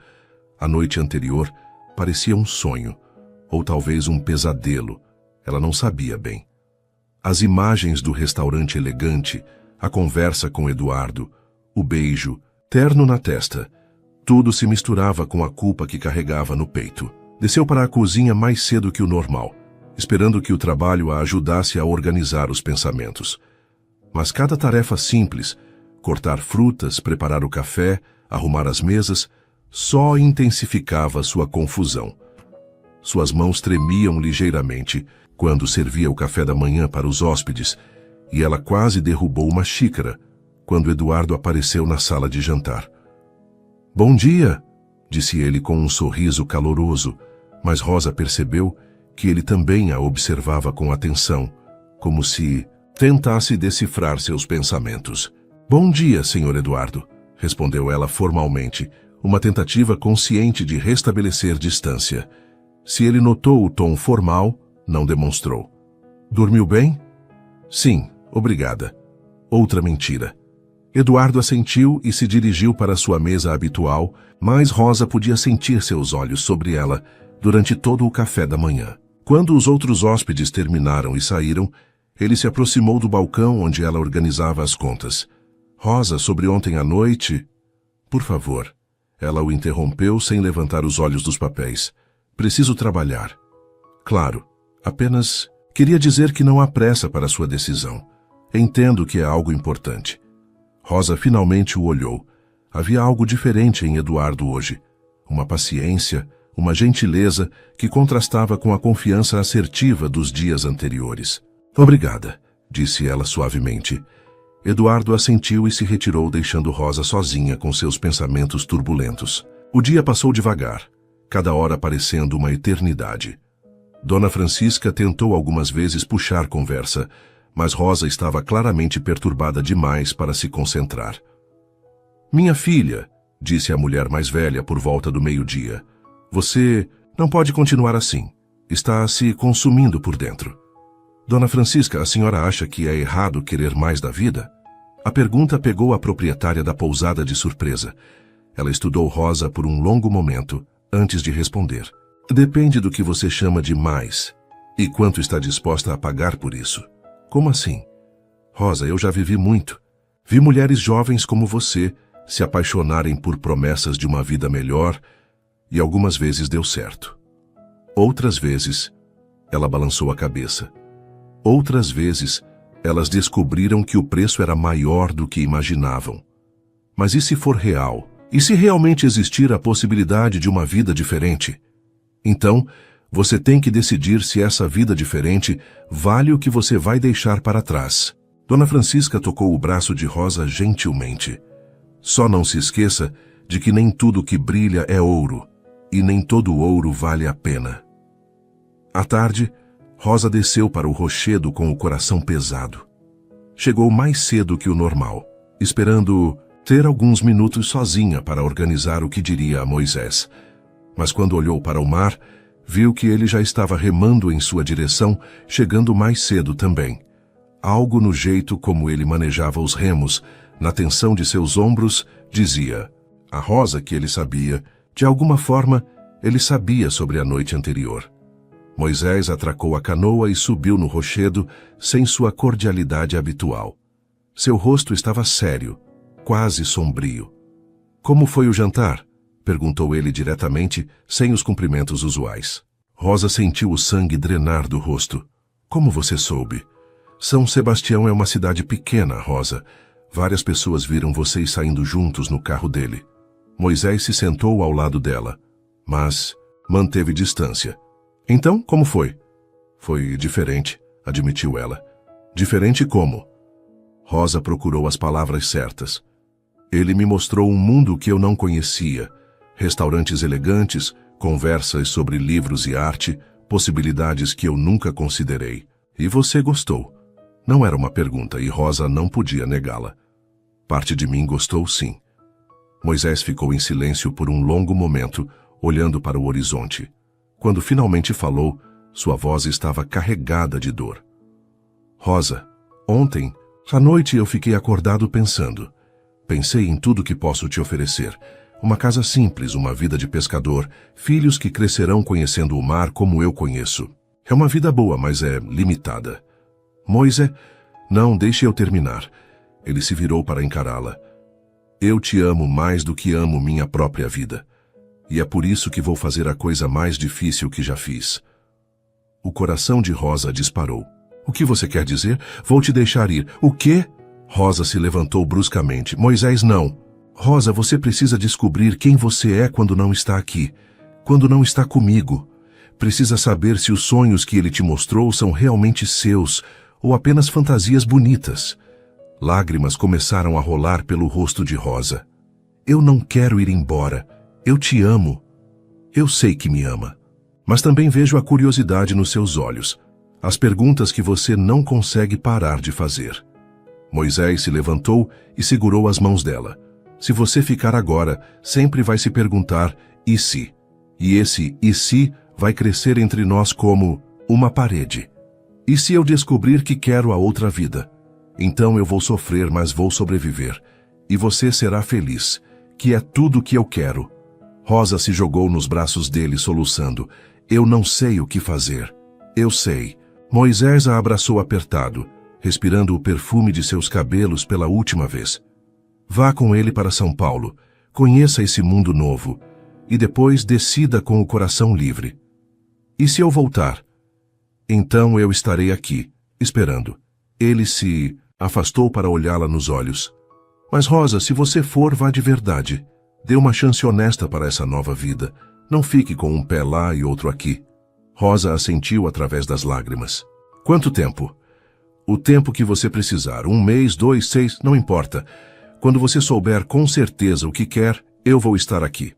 A noite anterior parecia um sonho, ou talvez um pesadelo. Ela não sabia bem. As imagens do restaurante elegante, a conversa com Eduardo, o beijo, terno na testa, tudo se misturava com a culpa que carregava no peito. Desceu para a cozinha mais cedo que o normal, esperando que o trabalho a ajudasse a organizar os pensamentos. Mas cada tarefa simples, cortar frutas, preparar o café, arrumar as mesas, só intensificava sua confusão. Suas mãos tremiam ligeiramente quando servia o café da manhã para os hóspedes, e ela quase derrubou uma xícara quando Eduardo apareceu na sala de jantar. Bom dia, disse ele com um sorriso caloroso, mas Rosa percebeu que ele também a observava com atenção, como se tentasse decifrar seus pensamentos. Bom dia, Sr. Eduardo, respondeu ela formalmente, uma tentativa consciente de restabelecer distância. Se ele notou o tom formal, não demonstrou. Dormiu bem? Sim, obrigada. Outra mentira. Eduardo assentiu e se dirigiu para sua mesa habitual, mas Rosa podia sentir seus olhos sobre ela durante todo o café da manhã. Quando os outros hóspedes terminaram e saíram, ele se aproximou do balcão onde ela organizava as contas. Rosa, sobre ontem à noite... Por favor. Ela o interrompeu sem levantar os olhos dos papéis. Preciso trabalhar. Claro, apenas queria dizer que não há pressa para sua decisão. Entendo que é algo importante. Rosa finalmente o olhou. Havia algo diferente em Eduardo hoje. Uma paciência, uma gentileza que contrastava com a confiança assertiva dos dias anteriores. Obrigada, disse ela suavemente. Eduardo assentiu e se retirou, deixando Rosa sozinha com seus pensamentos turbulentos. O dia passou devagar, cada hora parecendo uma eternidade. Dona Francisca tentou algumas vezes puxar conversa, mas Rosa estava claramente perturbada demais para se concentrar. Minha filha, disse a mulher mais velha por volta do meio-dia, você não pode continuar assim. Está se consumindo por dentro. Dona Francisca, a senhora acha que é errado querer mais da vida? A pergunta pegou a proprietária da pousada de surpresa. Ela estudou Rosa por um longo momento, antes de responder. Depende do que você chama de mais, e quanto está disposta a pagar por isso. Como assim? Rosa, eu já vivi muito. Vi mulheres jovens como você se apaixonarem por promessas de uma vida melhor, e algumas vezes deu certo. Outras vezes, ela balançou a cabeça. Outras vezes, elas descobriram que o preço era maior do que imaginavam. Mas e se for real? E se realmente existir a possibilidade de uma vida diferente? Então, você tem que decidir se essa vida diferente vale o que você vai deixar para trás. Dona Francisca tocou o braço de Rosa gentilmente. Só não se esqueça de que nem tudo que brilha é ouro, e nem todo ouro vale a pena. À tarde, Rosa desceu para o rochedo com o coração pesado. Chegou mais cedo que o normal, esperando ter alguns minutos sozinha para organizar o que diria a Moisés. Mas quando olhou para o mar, viu que ele já estava remando em sua direção, chegando mais cedo também. Algo no jeito como ele manejava os remos, na tensão de seus ombros, dizia a Rosa que ele sabia, de alguma forma, ele sabia sobre a noite anterior. Moisés atracou a canoa e subiu no rochedo sem sua cordialidade habitual. Seu rosto estava sério, quase sombrio. Como foi o jantar? Perguntou ele diretamente, sem os cumprimentos usuais. Rosa sentiu o sangue drenar do rosto. Como você soube? São Sebastião é uma cidade pequena, Rosa. Várias pessoas viram vocês saindo juntos no carro dele. Moisés se sentou ao lado dela, mas manteve distância. Então, como foi? Foi diferente, admitiu ela. Diferente como? Rosa procurou as palavras certas. Ele me mostrou um mundo que eu não conhecia. Restaurantes elegantes, conversas sobre livros e arte, possibilidades que eu nunca considerei. E você gostou. Não era uma pergunta e Rosa não podia negá-la. Parte de mim gostou sim. Moisés ficou em silêncio por um longo momento, olhando para o horizonte. Quando finalmente falou, sua voz estava carregada de dor. Rosa, ontem, à noite eu fiquei acordado pensando. Pensei em tudo que posso te oferecer. Uma casa simples, uma vida de pescador, filhos que crescerão conhecendo o mar como eu conheço. É uma vida boa, mas é limitada. Moisés, não, deixe eu terminar. Ele se virou para encará-la. Eu te amo mais do que amo minha própria vida. E é por isso que vou fazer a coisa mais difícil que já fiz. O coração de Rosa disparou. O que você quer dizer? Vou te deixar ir. O quê? Rosa se levantou bruscamente. Moisés, não. Rosa, você precisa descobrir quem você é quando não está aqui. Quando não está comigo. Precisa saber se os sonhos que ele te mostrou são realmente seus ou apenas fantasias bonitas. Lágrimas começaram a rolar pelo rosto de Rosa. Eu não quero ir embora. Eu te amo. Eu sei que me ama. Mas também vejo a curiosidade nos seus olhos. As perguntas que você não consegue parar de fazer. Moisés se levantou e segurou as mãos dela. Se você ficar agora, sempre vai se perguntar, e se? E esse e se vai crescer entre nós como uma parede. E se eu descobrir que quero a outra vida? Então eu vou sofrer, mas vou sobreviver. E você será feliz, que é tudo que eu quero. Rosa se jogou nos braços dele, soluçando. Eu não sei o que fazer. Eu sei. Moisés a abraçou apertado, respirando o perfume de seus cabelos pela última vez. Vá com ele para São Paulo, conheça esse mundo novo, e depois decida com o coração livre. E se eu voltar? Então eu estarei aqui, esperando. Ele se afastou para olhá-la nos olhos. Mas Rosa, se você for, vá de verdade. Dê uma chance honesta para essa nova vida. Não fique com um pé lá e outro aqui. Rosa assentiu através das lágrimas. Quanto tempo? O tempo que você precisar. 1 mês, 2, 6, não importa. Quando você souber com certeza o que quer, eu vou estar aqui.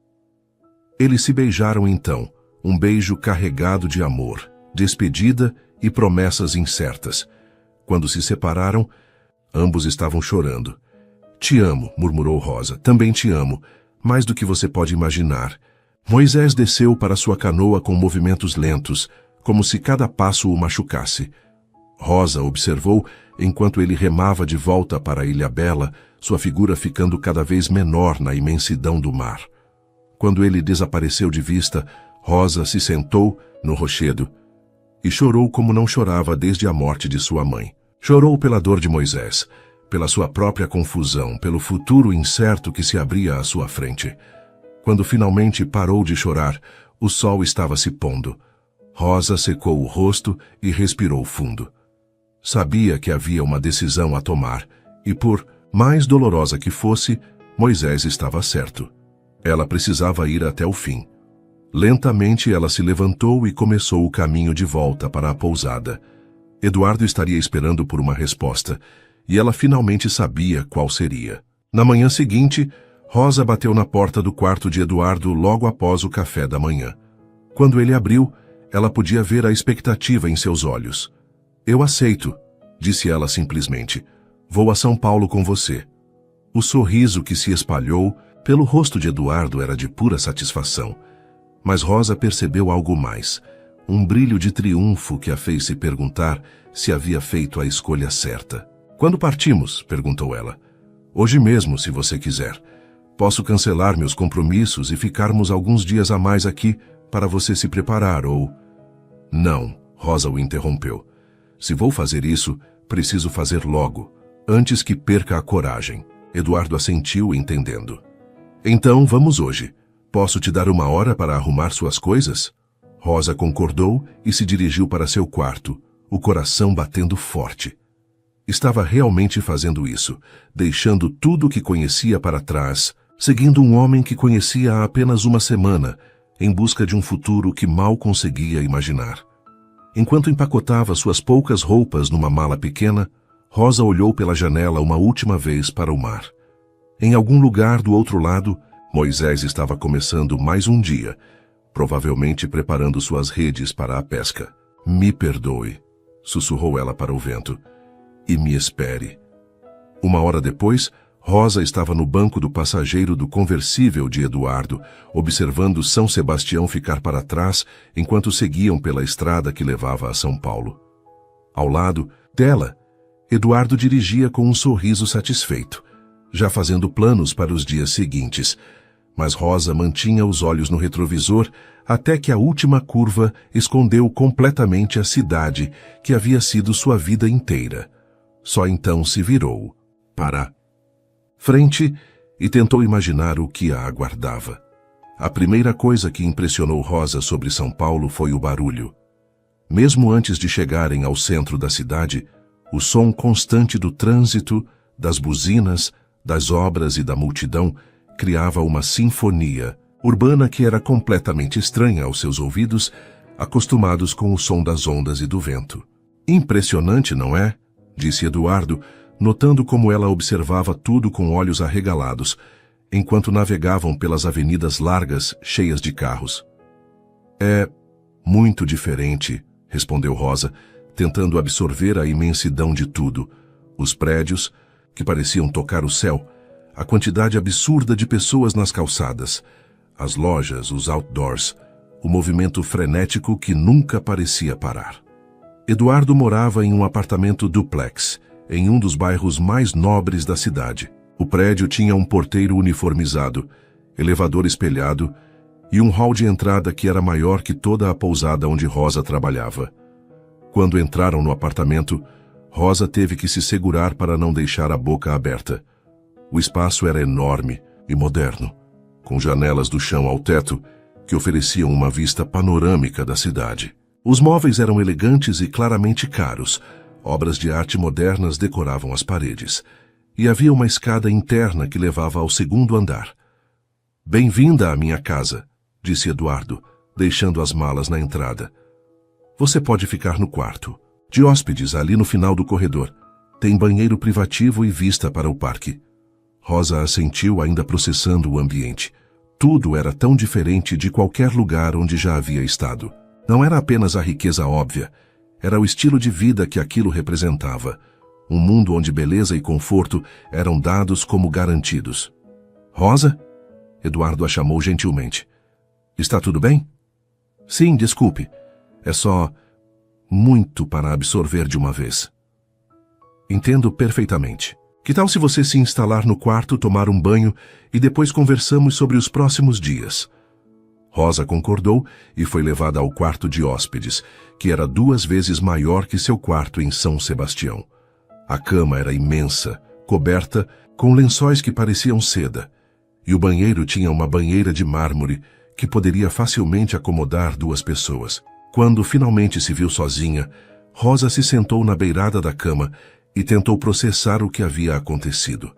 Eles se beijaram então, um beijo carregado de amor, despedida e promessas incertas. Quando se separaram, ambos estavam chorando. Te amo, murmurou Rosa, também te amo, mais do que você pode imaginar. Moisés desceu para sua canoa com movimentos lentos, como se cada passo o machucasse. Rosa observou enquanto ele remava de volta para a Ilhabela, sua figura ficando cada vez menor na imensidão do mar. Quando ele desapareceu de vista, Rosa se sentou no rochedo e chorou como não chorava desde a morte de sua mãe. Chorou pela dor de Moisés, pela sua própria confusão, pelo futuro incerto que se abria à sua frente. Quando finalmente parou de chorar, o sol estava se pondo. Rosa secou o rosto e respirou fundo. Sabia que havia uma decisão a tomar, e por mais dolorosa que fosse, Moisés estava certo. Ela precisava ir até o fim. Lentamente ela se levantou e começou o caminho de volta para a pousada. Eduardo estaria esperando por uma resposta, e ela finalmente sabia qual seria. Na manhã seguinte, Rosa bateu na porta do quarto de Eduardo logo após o café da manhã. Quando ele abriu, ela podia ver a expectativa em seus olhos. "Eu aceito", disse ela simplesmente. "Vou a São Paulo com você." O sorriso que se espalhou pelo rosto de Eduardo era de pura satisfação. Mas Rosa percebeu algo mais, um brilho de triunfo que a fez se perguntar se havia feito a escolha certa. "Quando partimos?", perguntou ela. "Hoje mesmo, se você quiser. Posso cancelar meus compromissos e ficarmos alguns dias a mais aqui para você se preparar, ou..." "Não", Rosa o interrompeu. "Se vou fazer isso, preciso fazer logo, antes que perca a coragem." Eduardo assentiu, entendendo. "Então, vamos hoje. Posso te dar 1 hora para arrumar suas coisas?" Rosa concordou e se dirigiu para seu quarto, o coração batendo forte. Estava realmente fazendo isso, deixando tudo o que conhecia para trás, seguindo um homem que conhecia há apenas 1 semana, em busca de um futuro que mal conseguia imaginar. Enquanto empacotava suas poucas roupas numa mala pequena, Rosa olhou pela janela uma última vez para o mar. Em algum lugar do outro lado, Moisés estava começando mais um dia, provavelmente preparando suas redes para a pesca. "Me perdoe", sussurrou ela para o vento, "e me espere." 1 hora depois, Rosa estava no banco do passageiro do conversível de Eduardo, observando São Sebastião ficar para trás enquanto seguiam pela estrada que levava a São Paulo. Ao lado dela, Eduardo dirigia com um sorriso satisfeito, já fazendo planos para os dias seguintes, mas Rosa mantinha os olhos no retrovisor até que a última curva escondeu completamente a cidade que havia sido sua vida inteira. Só então se virou para frente e tentou imaginar o que a aguardava. A primeira coisa que impressionou Rosa sobre São Paulo foi o barulho. Mesmo antes de chegarem ao centro da cidade, o som constante do trânsito, das buzinas, das obras e da multidão criava uma sinfonia urbana que era completamente estranha aos seus ouvidos, acostumados com o som das ondas e do vento. "Impressionante, não é?", disse Eduardo, notando como ela observava tudo com olhos arregalados, enquanto navegavam pelas avenidas largas, cheias de carros. "É muito diferente", respondeu Rosa, tentando absorver a imensidão de tudo. Os prédios, que pareciam tocar o céu, a quantidade absurda de pessoas nas calçadas, as lojas, os outdoors, o movimento frenético que nunca parecia parar. Eduardo morava em um apartamento duplex, em um dos bairros mais nobres da cidade. O prédio tinha um porteiro uniformizado, elevador espelhado e um hall de entrada que era maior que toda a pousada onde Rosa trabalhava. Quando entraram no apartamento, Rosa teve que se segurar para não deixar a boca aberta. O espaço era enorme e moderno, com janelas do chão ao teto que ofereciam uma vista panorâmica da cidade. Os móveis eram elegantes e claramente caros. Obras de arte modernas decoravam as paredes, e havia uma escada interna que levava ao 2º andar. "Bem-vinda à minha casa", disse Eduardo, deixando as malas na entrada. "Você pode ficar no quarto de hóspedes ali no final do corredor. Tem banheiro privativo e vista para o parque." Rosa assentiu, ainda processando o ambiente. Tudo era tão diferente de qualquer lugar onde já havia estado. Não era apenas a riqueza óbvia, era o estilo de vida que aquilo representava. Um mundo onde beleza e conforto eram dados como garantidos. "Rosa?", Eduardo a chamou gentilmente. "Está tudo bem?" "Sim, desculpe. É só muito para absorver de uma vez." "Entendo perfeitamente. Que tal se você se instalar no quarto, tomar um banho e depois conversamos sobre os próximos dias?" Rosa concordou e foi levada ao quarto de hóspedes, que era 2 vezes maior que seu quarto em São Sebastião. A cama era imensa, coberta com lençóis que pareciam seda, e o banheiro tinha uma banheira de mármore que poderia facilmente acomodar 2 pessoas. Quando finalmente se viu sozinha, Rosa se sentou na beirada da cama e tentou processar o que havia acontecido.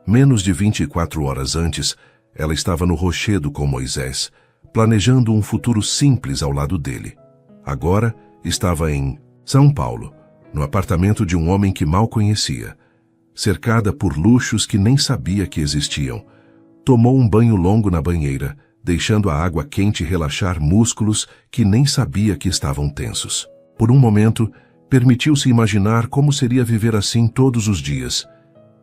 Menos de 24 horas antes, ela estava no rochedo com Moisés, planejando um futuro simples ao lado dele. Agora estava em São Paulo, no apartamento de um homem que mal conhecia, cercada por luxos que nem sabia que existiam. Tomou um banho longo na banheira, deixando a água quente relaxar músculos que nem sabia que estavam tensos. Por um momento, permitiu-se imaginar como seria viver assim todos os dias.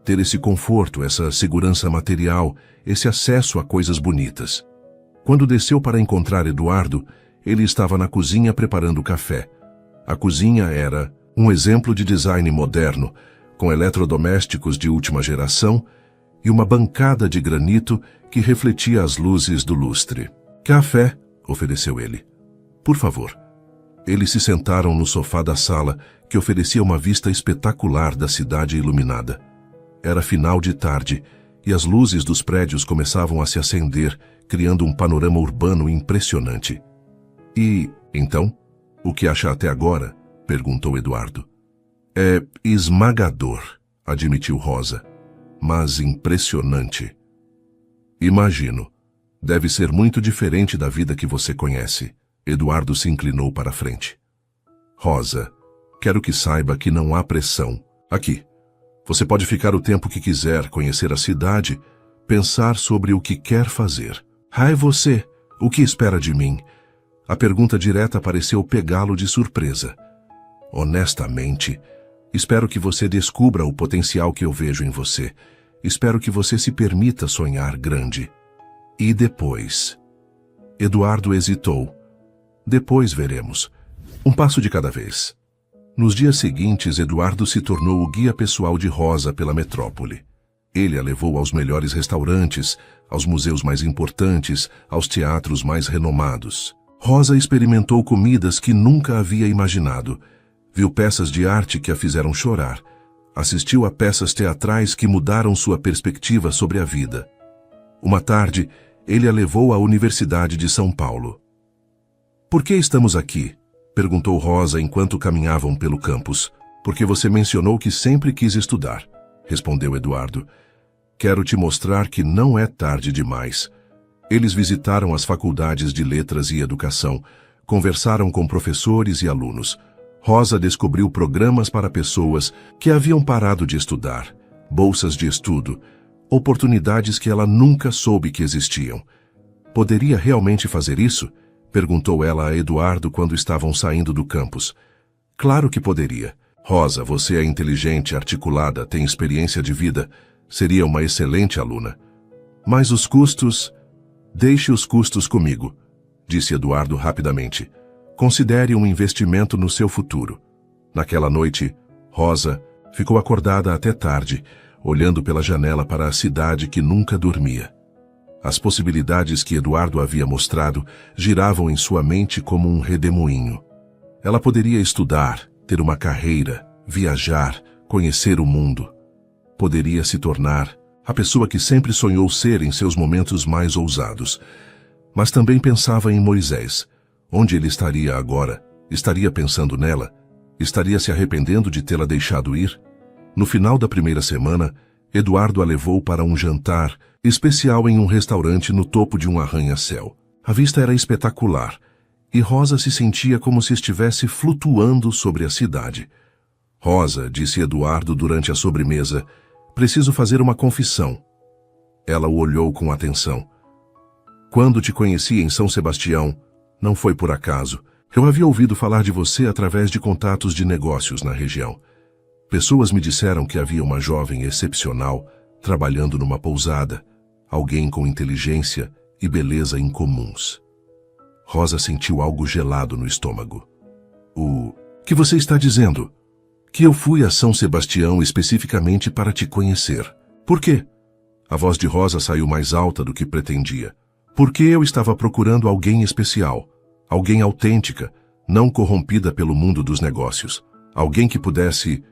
Ter esse conforto, essa segurança material, esse acesso a coisas bonitas. Quando desceu para encontrar Eduardo, ele estava na cozinha preparando café. A cozinha era um exemplo de design moderno, com eletrodomésticos de última geração e uma bancada de granito que refletia as luzes do lustre. "Café", ofereceu ele. "Por favor." Eles se sentaram no sofá da sala, que oferecia uma vista espetacular da cidade iluminada. Era final de tarde, e as luzes dos prédios começavam a se acender, criando um panorama urbano impressionante. "E, então, o que acha até agora?" perguntou Eduardo. "É esmagador", admitiu Rosa, "mas impressionante." "Imagino. Deve ser muito diferente da vida que você conhece." Eduardo se inclinou para a frente. "Rosa, quero que saiba que não há pressão. Aqui. Você pode ficar o tempo que quiser, conhecer a cidade, pensar sobre o que quer fazer." "Ah, é você? O que espera de mim?" A pergunta direta pareceu pegá-lo de surpresa. "Honestamente, espero que você descubra o potencial que eu vejo em você. Espero que você se permita sonhar grande." "E depois?" Eduardo hesitou. "Depois veremos. Um passo de cada vez." Nos dias seguintes, Eduardo se tornou o guia pessoal de Rosa pela metrópole. Ele a levou aos melhores restaurantes, aos museus mais importantes, aos teatros mais renomados. Rosa experimentou comidas que nunca havia imaginado. Viu peças de arte que a fizeram chorar. Assistiu a peças teatrais que mudaram sua perspectiva sobre a vida. Uma tarde, ele a levou à Universidade de São Paulo. "Por que estamos aqui?" perguntou Rosa enquanto caminhavam pelo campus. "Porque você mencionou que sempre quis estudar", respondeu Eduardo. "Quero te mostrar que não é tarde demais." Eles visitaram as faculdades de Letras e Educação, conversaram com professores e alunos. Rosa descobriu programas para pessoas que haviam parado de estudar, bolsas de estudo, oportunidades que ela nunca soube que existiam. "Poderia realmente fazer isso?" perguntou ela a Eduardo quando estavam saindo do campus. "Claro que poderia. Rosa, você é inteligente, articulada, tem experiência de vida. Seria uma excelente aluna. Mas os custos..." "Deixe os custos comigo", disse Eduardo rapidamente. "Considere um investimento no seu futuro." Naquela noite, Rosa ficou acordada até tarde, olhando pela janela para a cidade que nunca dormia. As possibilidades que Eduardo havia mostrado giravam em sua mente como um redemoinho. Ela poderia estudar, ter uma carreira, viajar, conhecer o mundo. Poderia se tornar a pessoa que sempre sonhou ser em seus momentos mais ousados. Mas também pensava em Moisés. Onde ele estaria agora? Estaria pensando nela? Estaria se arrependendo de tê-la deixado ir? No final da primeira semana, Eduardo a levou para um jantar especial em um restaurante no topo de um arranha-céu. A vista era espetacular, e Rosa se sentia como se estivesse flutuando sobre a cidade. "Rosa", disse Eduardo durante a sobremesa, "preciso fazer uma confissão." Ela o olhou com atenção. "Quando te conheci em São Sebastião, não foi por acaso. Eu havia ouvido falar de você através de contatos de negócios na região. Pessoas me disseram que havia uma jovem excepcional trabalhando numa pousada, alguém com inteligência e beleza incomuns." Rosa sentiu algo gelado no estômago. "O que você está dizendo?" "Que eu fui a São Sebastião especificamente para te conhecer." "Por quê?" A voz de Rosa saiu mais alta do que pretendia. "Porque eu estava procurando alguém especial, alguém autêntica, não corrompida pelo mundo dos negócios. Alguém que pudesse..."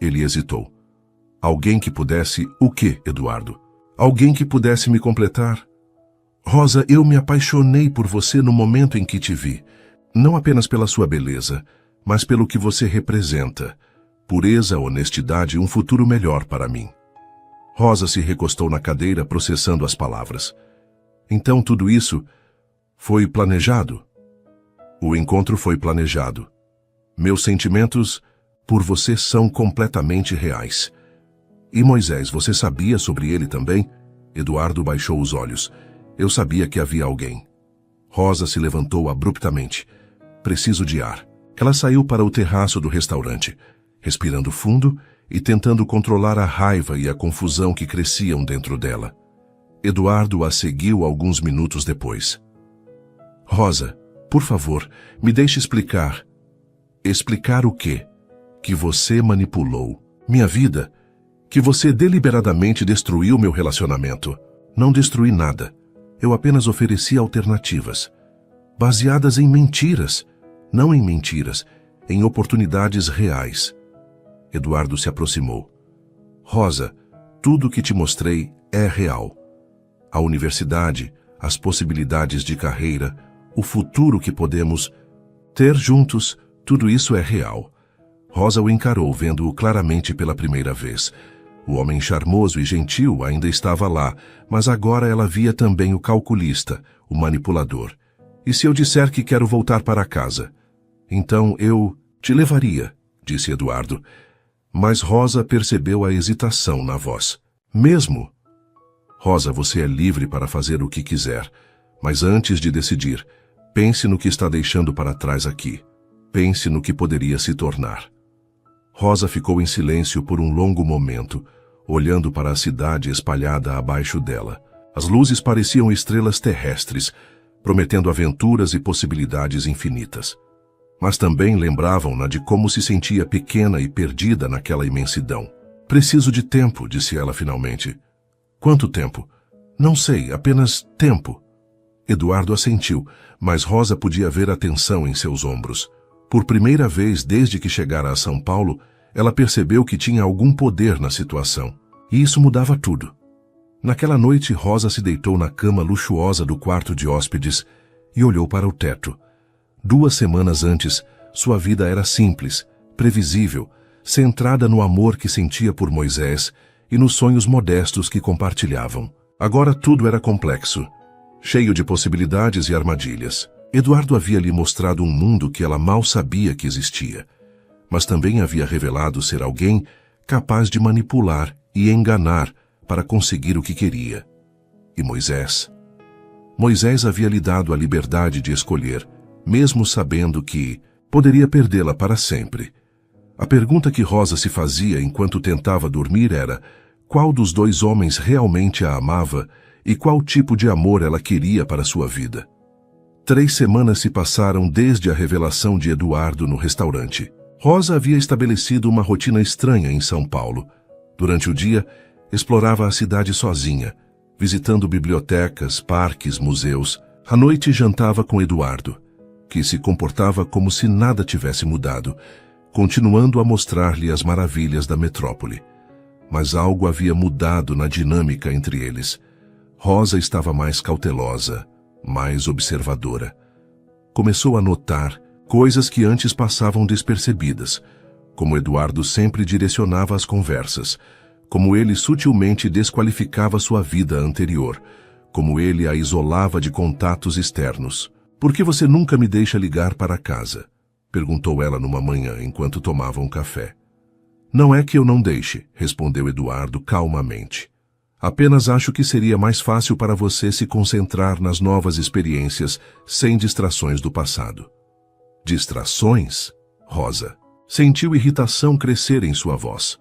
Ele hesitou. "Alguém que pudesse o quê, Eduardo?" "Alguém que pudesse me completar." "Rosa, eu me apaixonei por você no momento em que te vi. Não apenas pela sua beleza, mas pelo que você representa. Pureza, honestidade e um futuro melhor para mim." Rosa se recostou na cadeira, processando as palavras. "Então tudo isso foi planejado?" "O encontro foi planejado. Meus sentimentos por você são completamente reais. E Moisés, você sabia sobre ele também? Eduardo baixou os olhos. Eu sabia que havia alguém. Rosa se levantou abruptamente. Preciso de ar. Ela saiu para o terraço do restaurante, respirando fundo e tentando controlar a raiva e a confusão que cresciam dentro dela. Eduardo a seguiu alguns minutos depois. Rosa, por favor, me deixe explicar. Explicar o quê? Que você manipulou minha vida, que você deliberadamente destruiu meu relacionamento. Não destruí nada. Eu apenas ofereci alternativas, baseadas em mentiras, não em mentiras, em oportunidades reais. Eduardo se aproximou. Rosa, tudo o que te mostrei é real. A universidade, as possibilidades de carreira, o futuro que podemos ter juntos, tudo isso é real. Rosa o encarou, vendo-o claramente pela primeira vez. O homem charmoso e gentil ainda estava lá, mas agora ela via também o calculista, o manipulador. E se eu disser que quero voltar para casa? Então eu te levaria, disse Eduardo. Mas Rosa percebeu a hesitação na voz. Mesmo? Rosa, você é livre para fazer o que quiser, mas antes de decidir, pense no que está deixando para trás aqui. Pense no que poderia se tornar. Rosa ficou em silêncio por um longo momento, olhando para a cidade espalhada abaixo dela. As luzes pareciam estrelas terrestres, prometendo aventuras e possibilidades infinitas. Mas também lembravam-na de como se sentia pequena e perdida naquela imensidão. Preciso de tempo, disse ela finalmente. Quanto tempo? Não sei, apenas tempo. Eduardo assentiu, mas Rosa podia ver a tensão em seus ombros. Por primeira vez desde que chegara a São Paulo, ela percebeu que tinha algum poder na situação. E isso mudava tudo. Naquela noite, Rosa se deitou na cama luxuosa do quarto de hóspedes e olhou para o teto. 2 semanas antes, sua vida era simples, previsível, centrada no amor que sentia por Moisés e nos sonhos modestos que compartilhavam. Agora tudo era complexo, cheio de possibilidades e armadilhas. Eduardo havia lhe mostrado um mundo que ela mal sabia que existia, mas também havia revelado ser alguém capaz de manipular e enganar para conseguir o que queria. E Moisés? Moisés havia lhe dado a liberdade de escolher, mesmo sabendo que poderia perdê-la para sempre. A pergunta que Rosa se fazia enquanto tentava dormir era: qual dos 2 homens realmente a amava e qual tipo de amor ela queria para sua vida? 3 semanas se passaram desde a revelação de Eduardo no restaurante. Rosa havia estabelecido uma rotina estranha em São Paulo. Durante o dia, explorava a cidade sozinha, visitando bibliotecas, parques, museus. À noite jantava com Eduardo, que se comportava como se nada tivesse mudado, continuando a mostrar-lhe as maravilhas da metrópole. Mas algo havia mudado na dinâmica entre eles. Rosa estava mais cautelosa, mais observadora. Começou a notar coisas que antes passavam despercebidas, como Eduardo sempre direcionava as conversas, como ele sutilmente desqualificava sua vida anterior, como ele a isolava de contatos externos. Por que você nunca me deixa ligar para casa? Perguntou ela numa manhã enquanto tomavam café. Não é que eu não deixe, respondeu Eduardo calmamente. Apenas acho que seria mais fácil para você se concentrar nas novas experiências, sem distrações do passado. Distrações? Rosa sentiu irritação crescer em sua voz.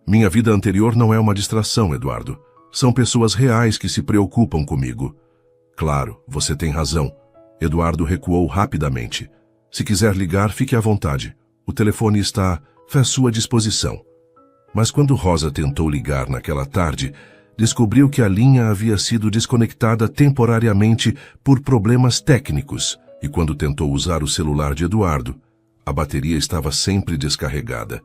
Minha vida anterior não é uma distração, Eduardo. São pessoas reais que se preocupam comigo. Claro, você tem razão. Eduardo recuou rapidamente. Se quiser ligar, fique à vontade. O telefone está à sua disposição. Mas quando Rosa tentou ligar naquela tarde, descobriu que a linha havia sido desconectada temporariamente por problemas técnicos, e quando tentou usar o celular de Eduardo, a bateria estava sempre descarregada.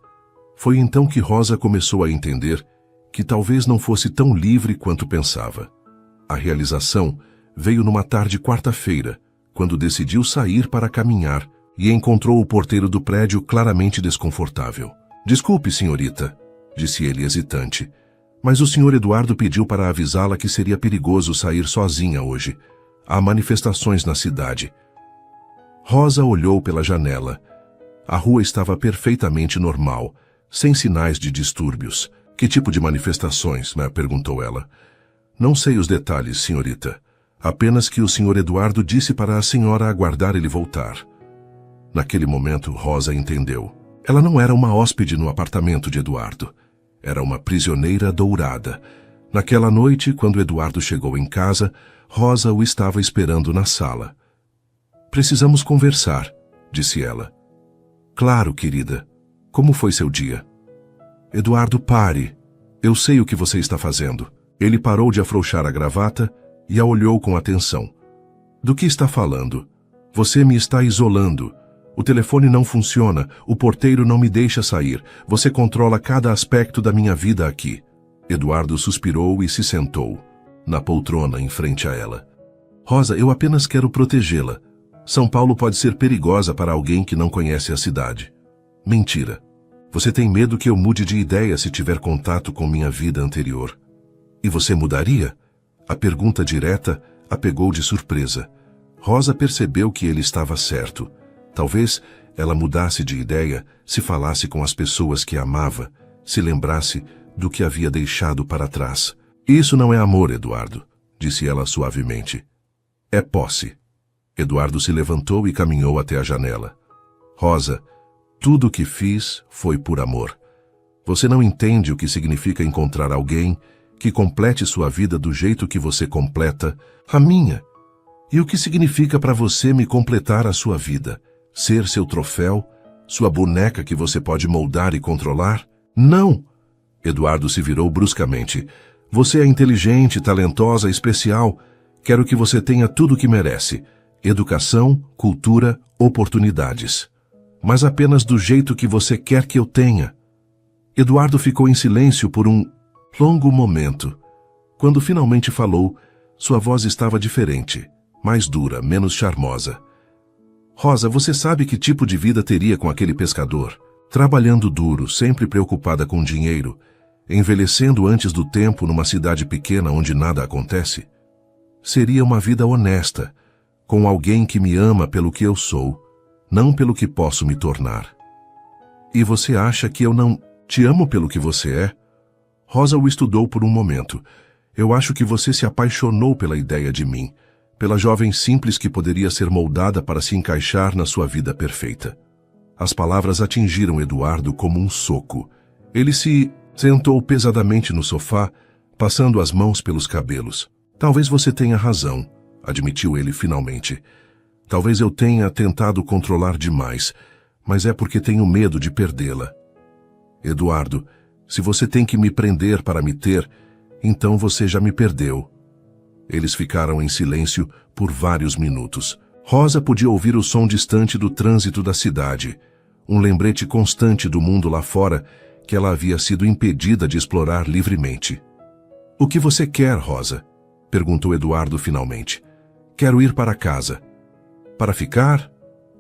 Foi então que Rosa começou a entender que talvez não fosse tão livre quanto pensava. A realização veio numa tarde quarta-feira, quando decidiu sair para caminhar e encontrou o porteiro do prédio claramente desconfortável. Desculpe, senhorita, disse ele hesitante, mas o senhor Eduardo pediu para avisá-la que seria perigoso sair sozinha hoje. Há manifestações na cidade. Rosa olhou pela janela. A rua estava perfeitamente normal, sem sinais de distúrbios. Que tipo de manifestações? Perguntou ela. Não sei os detalhes, senhorita. Apenas que o Sr. Eduardo disse para a senhora aguardar ele voltar. Naquele momento, Rosa entendeu. Ela não era uma hóspede no apartamento de Eduardo. Era uma prisioneira dourada. Naquela noite, quando Eduardo chegou em casa, Rosa o estava esperando na sala. Precisamos conversar, disse ela. Claro, querida. Como foi seu dia? Eduardo, pare. Eu sei o que você está fazendo. Ele parou de afrouxar a gravata e a olhou com atenção. Do que está falando? Você me está isolando. O telefone não funciona, o porteiro não me deixa sair. Você controla cada aspecto da minha vida aqui. Eduardo suspirou e se sentou, na poltrona em frente a ela. Rosa, eu apenas quero protegê-la. São Paulo pode ser perigosa para alguém que não conhece a cidade. Mentira. Você tem medo que eu mude de ideia se tiver contato com minha vida anterior. E você mudaria? A pergunta direta a pegou de surpresa. Rosa percebeu que ele estava certo. Talvez ela mudasse de ideia se falasse com as pessoas que amava, se lembrasse do que havia deixado para trás. Isso não é amor, Eduardo, disse ela suavemente. É posse. Eduardo se levantou e caminhou até a janela. Rosa, tudo o que fiz foi por amor. Você não entende o que significa encontrar alguém que complete sua vida do jeito que você completa a minha. E o que significa para você me completar a sua vida? Ser seu troféu? Sua boneca que você pode moldar e controlar? Não! Eduardo se virou bruscamente. Você é inteligente, talentosa, especial. Quero que você tenha tudo o que merece. Educação, cultura, oportunidades. Mas apenas do jeito que você quer que eu tenha. Eduardo ficou em silêncio por um longo momento. Quando finalmente falou, sua voz estava diferente, mais dura, menos charmosa. Rosa, você sabe que tipo de vida teria com aquele pescador? Trabalhando duro, sempre preocupada com dinheiro, envelhecendo antes do tempo numa cidade pequena onde nada acontece? Seria uma vida honesta, com alguém que me ama pelo que eu sou, não pelo que posso me tornar. E você acha que eu não te amo pelo que você é? Rosa o estudou por um momento. Eu acho que você se apaixonou pela ideia de mim, pela jovem simples que poderia ser moldada para se encaixar na sua vida perfeita. As palavras atingiram Eduardo como um soco. Ele se sentou pesadamente no sofá, passando as mãos pelos cabelos. Talvez você tenha razão, admitiu ele finalmente. Talvez eu tenha tentado controlar demais, mas é porque tenho medo de perdê-la. Eduardo, se você tem que me prender para me ter, então você já me perdeu. Eles ficaram em silêncio por vários minutos. Rosa podia ouvir o som distante do trânsito da cidade, um lembrete constante do mundo lá fora que ela havia sido impedida de explorar livremente. O que você quer, Rosa? Perguntou Eduardo finalmente. Quero ir para casa. Para ficar?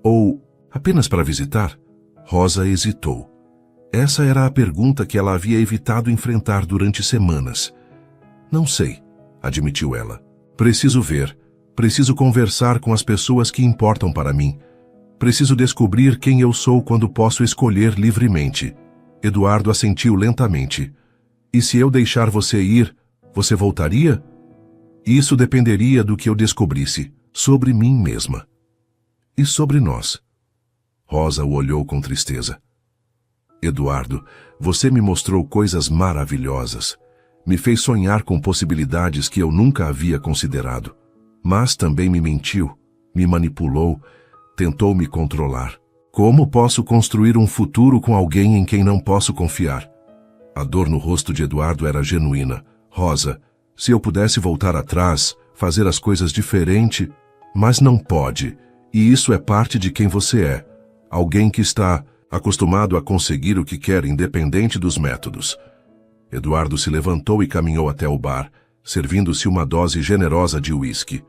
Ou apenas para visitar? Rosa hesitou. Essa era a pergunta que ela havia evitado enfrentar durante semanas. Não sei, admitiu ela. Preciso ver. Preciso conversar com as pessoas que importam para mim. Preciso descobrir quem eu sou quando posso escolher livremente. Eduardo assentiu lentamente. E se eu deixar você ir, você voltaria? Isso dependeria do que eu descobrisse sobre mim mesma. E sobre nós? Rosa o olhou com tristeza. Eduardo, você me mostrou coisas maravilhosas. Me fez sonhar com possibilidades que eu nunca havia considerado. Mas também me mentiu, me manipulou, tentou me controlar. Como posso construir um futuro com alguém em quem não posso confiar? A dor no rosto de Eduardo era genuína. Rosa, se eu pudesse voltar atrás, fazer as coisas diferente, mas não pode. E isso é parte de quem você é. Alguém que está acostumado a conseguir o que quer independente dos métodos. Eduardo se levantou e caminhou até o bar, servindo-se uma dose generosa de uísque.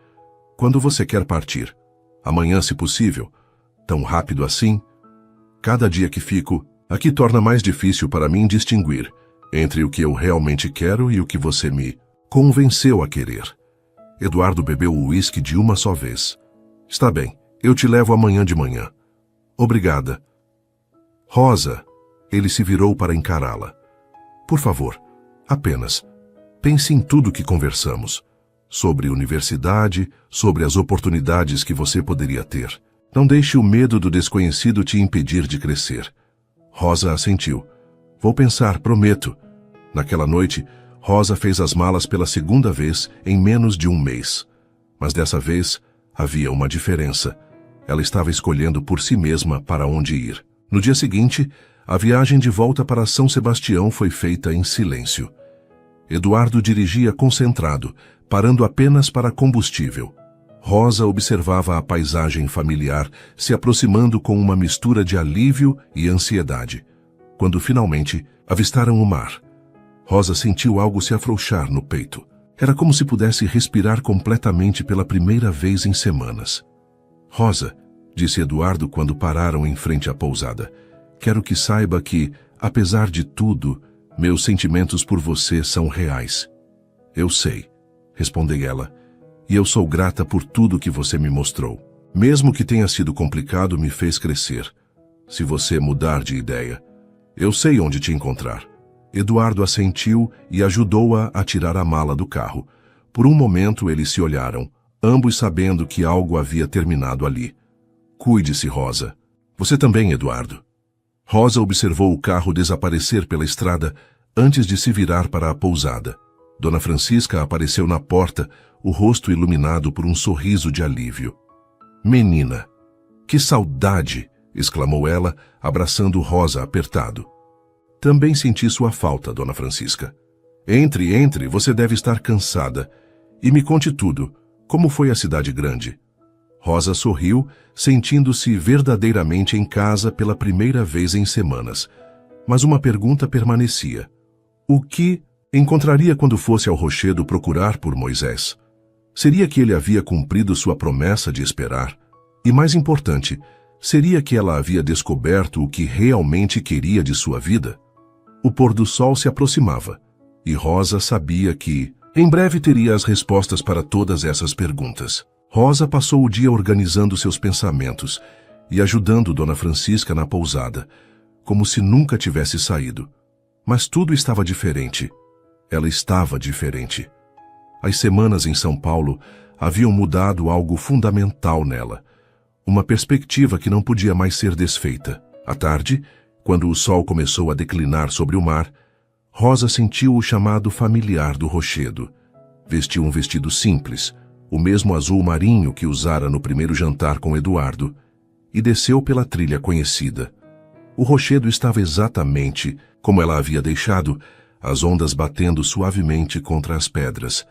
Quando você quer partir? Amanhã, se possível. Tão rápido assim? Cada dia que fico aqui torna mais difícil para mim distinguir entre o que eu realmente quero e o que você me convenceu a querer. Eduardo bebeu o uísque de uma só vez. Está bem, eu te levo amanhã de manhã. Obrigada. Rosa, ele se virou para encará-la. Por favor, apenas pense em tudo que conversamos. Sobre universidade, sobre as oportunidades que você poderia ter. Não deixe o medo do desconhecido te impedir de crescer. Rosa assentiu. Vou pensar, prometo. Naquela noite, Rosa fez as malas pela segunda vez em menos de um mês. Mas dessa vez, havia uma diferença. Ela estava escolhendo por si mesma para onde ir. No dia seguinte, a viagem de volta para São Sebastião foi feita em silêncio. Eduardo dirigia concentrado, parando apenas para combustível. Rosa observava a paisagem familiar se aproximando com uma mistura de alívio e ansiedade. Quando finalmente avistaram o mar, Rosa sentiu algo se afrouxar no peito. Era como se pudesse respirar completamente pela primeira vez em semanas. Rosa, disse Eduardo quando pararam em frente à pousada, quero que saiba que, apesar de tudo, meus sentimentos por você são reais. Eu sei, respondeu ela, e eu sou grata por tudo que você me mostrou. Mesmo que tenha sido complicado, me fez crescer. Se você mudar de ideia, eu sei onde te encontrar. Eduardo assentiu e ajudou-a a tirar a mala do carro. Por um momento eles se olharam, ambos sabendo que algo havia terminado ali. Cuide-se, Rosa. Você também, Eduardo. Rosa observou o carro desaparecer pela estrada antes de se virar para a pousada. Dona Francisca apareceu na porta, o rosto iluminado por um sorriso de alívio. Menina, que saudade! Exclamou ela, abraçando Rosa apertado. Também senti sua falta, Dona Francisca. Entre, você deve estar cansada. E me conte tudo. Como foi a cidade grande? Rosa sorriu, sentindo-se verdadeiramente em casa pela primeira vez em semanas. Mas uma pergunta permanecia. O que encontraria quando fosse ao rochedo procurar por Moisés? Seria que ele havia cumprido sua promessa de esperar? E mais importante, seria que ela havia descoberto o que realmente queria de sua vida? O pôr do sol se aproximava, e Rosa sabia que, em breve, teria as respostas para todas essas perguntas. Rosa passou o dia organizando seus pensamentos e ajudando Dona Francisca na pousada, como se nunca tivesse saído. Mas tudo estava diferente. Ela estava diferente. As semanas em São Paulo haviam mudado algo fundamental nela. Uma perspectiva que não podia mais ser desfeita. À tarde, quando o sol começou a declinar sobre o mar, Rosa sentiu o chamado familiar do rochedo. Vestiu um vestido simples, o mesmo azul marinho que usara no primeiro jantar com Eduardo, e desceu pela trilha conhecida. O rochedo estava exatamente como ela havia deixado, as ondas batendo suavemente contra as pedras,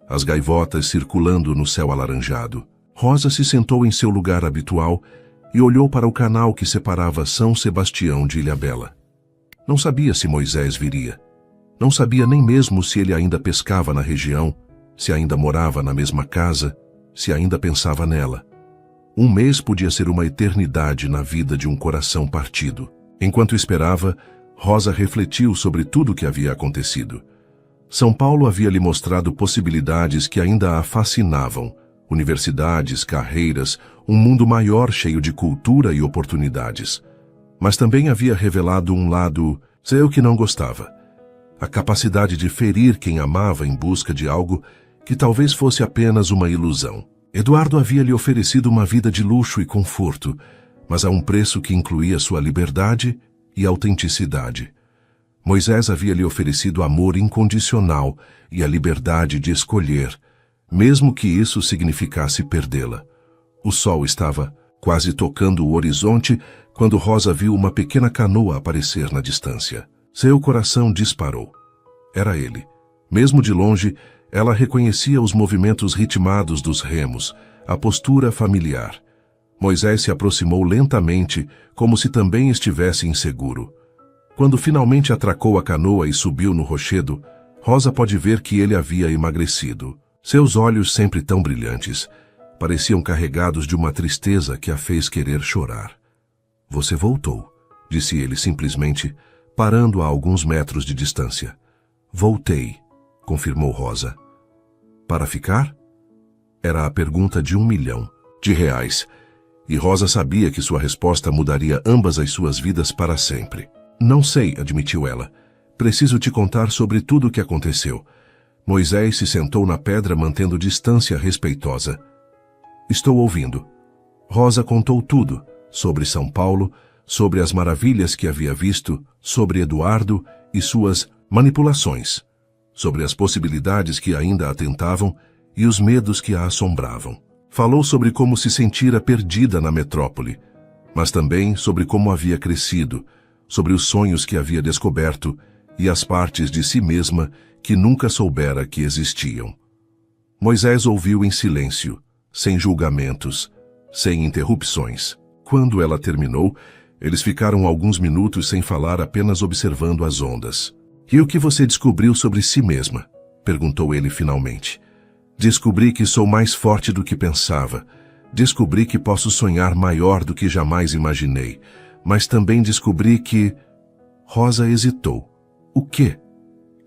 as gaivotas circulando no céu alaranjado. Rosa se sentou em seu lugar habitual e olhou para o canal que separava São Sebastião de Ilhabela. Não sabia se Moisés viria. Não sabia nem mesmo se ele ainda pescava na região, se ainda morava na mesma casa, se ainda pensava nela. Um mês podia ser uma eternidade na vida de um coração partido. Enquanto esperava, Rosa refletiu sobre tudo o que havia acontecido. São Paulo havia lhe mostrado possibilidades que ainda a fascinavam, universidades, carreiras, um mundo maior cheio de cultura e oportunidades. Mas também havia revelado um lado seu que não gostava. A capacidade de ferir quem amava em busca de algo que talvez fosse apenas uma ilusão. Eduardo havia lhe oferecido uma vida de luxo e conforto, mas a um preço que incluía sua liberdade e autenticidade. Moisés havia lhe oferecido amor incondicional e a liberdade de escolher, mesmo que isso significasse perdê-la. O sol estava quase tocando o horizonte quando Rosa viu uma pequena canoa aparecer na distância. Seu coração disparou. Era ele. Mesmo de longe, ela reconhecia os movimentos ritmados dos remos, a postura familiar. Moisés se aproximou lentamente, como se também estivesse inseguro. Quando finalmente atracou a canoa e subiu no rochedo, Rosa pôde ver que ele havia emagrecido. Seus olhos, sempre tão brilhantes, pareciam carregados de uma tristeza que a fez querer chorar. Você voltou, disse ele simplesmente, parando a alguns metros de distância. Voltei, confirmou Rosa. Para ficar? Era a pergunta de R$1 milhão, e Rosa sabia que sua resposta mudaria ambas as suas vidas para sempre. Não sei, admitiu ela. Preciso te contar sobre tudo o que aconteceu. Moisés se sentou na pedra mantendo distância respeitosa. Estou ouvindo. Rosa contou tudo, sobre São Paulo, sobre as maravilhas que havia visto, sobre Eduardo e suas manipulações, sobre as possibilidades que ainda a tentavam e os medos que a assombravam. Falou sobre como se sentira perdida na metrópole, mas também sobre como havia crescido, sobre os sonhos que havia descoberto e as partes de si mesma que nunca soubera que existiam. Moisés ouviu em silêncio, sem julgamentos, sem interrupções. Quando ela terminou, eles ficaram alguns minutos sem falar, apenas observando as ondas. "E o que você descobriu sobre si mesma?" perguntou ele finalmente. "Descobri que sou mais forte do que pensava. Descobri que posso sonhar maior do que jamais imaginei. Mas também descobri que..." Rosa hesitou. O quê?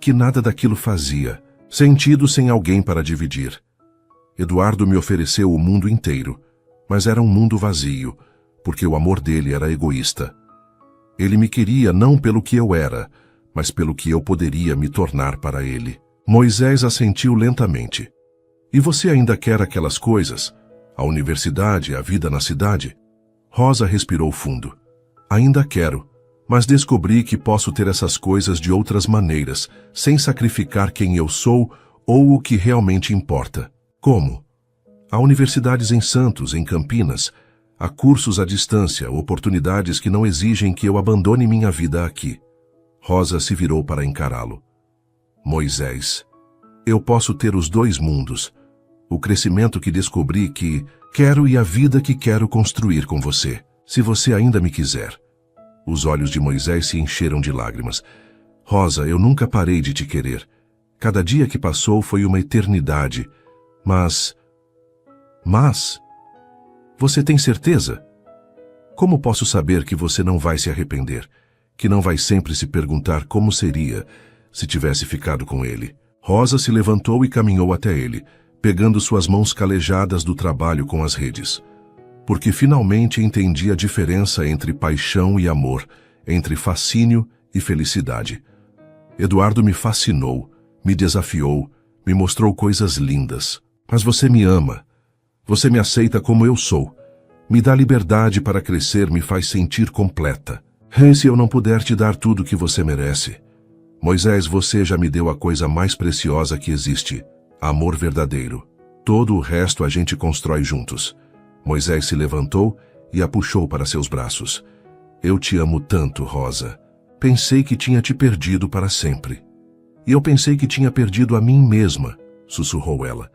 Que nada daquilo fazia sentido sem alguém para dividir. Eduardo me ofereceu o mundo inteiro, mas era um mundo vazio, porque o amor dele era egoísta. Ele me queria não pelo que eu era, mas pelo que eu poderia me tornar para ele. Moisés assentiu lentamente. "E você ainda quer aquelas coisas? A universidade, a vida na cidade?" Rosa respirou fundo. "Ainda quero, mas descobri que posso ter essas coisas de outras maneiras, sem sacrificar quem eu sou ou o que realmente importa." "Como?" "Há universidades em Santos, em Campinas. Há cursos à distância, oportunidades que não exigem que eu abandone minha vida aqui." Rosa se virou para encará-lo. "Moisés, eu posso ter os dois mundos. O crescimento que descobri que quero e a vida que quero construir com você, se você ainda me quiser." Os olhos de Moisés se encheram de lágrimas. "Rosa, eu nunca parei de te querer. Cada dia que passou foi uma eternidade. Mas... Você tem certeza? Como posso saber que você não vai se arrepender? Que não vai sempre se perguntar como seria se tivesse ficado com ele?" Rosa se levantou e caminhou até ele, pegando suas mãos calejadas do trabalho com as redes. Porque finalmente entendi a diferença entre paixão e amor, entre fascínio e felicidade. Eduardo me fascinou, me desafiou, me mostrou coisas lindas. Mas você me ama. Você me aceita como eu sou. Me dá liberdade para crescer, me faz sentir completa. E se eu não puder te dar tudo o que você merece? Moisés, você já me deu a coisa mais preciosa que existe, amor verdadeiro. Todo o resto a gente constrói juntos. Moisés se levantou e a puxou para seus braços. "Eu te amo tanto, Rosa. Pensei que tinha te perdido para sempre. E eu pensei que tinha perdido a mim mesma", sussurrou ela.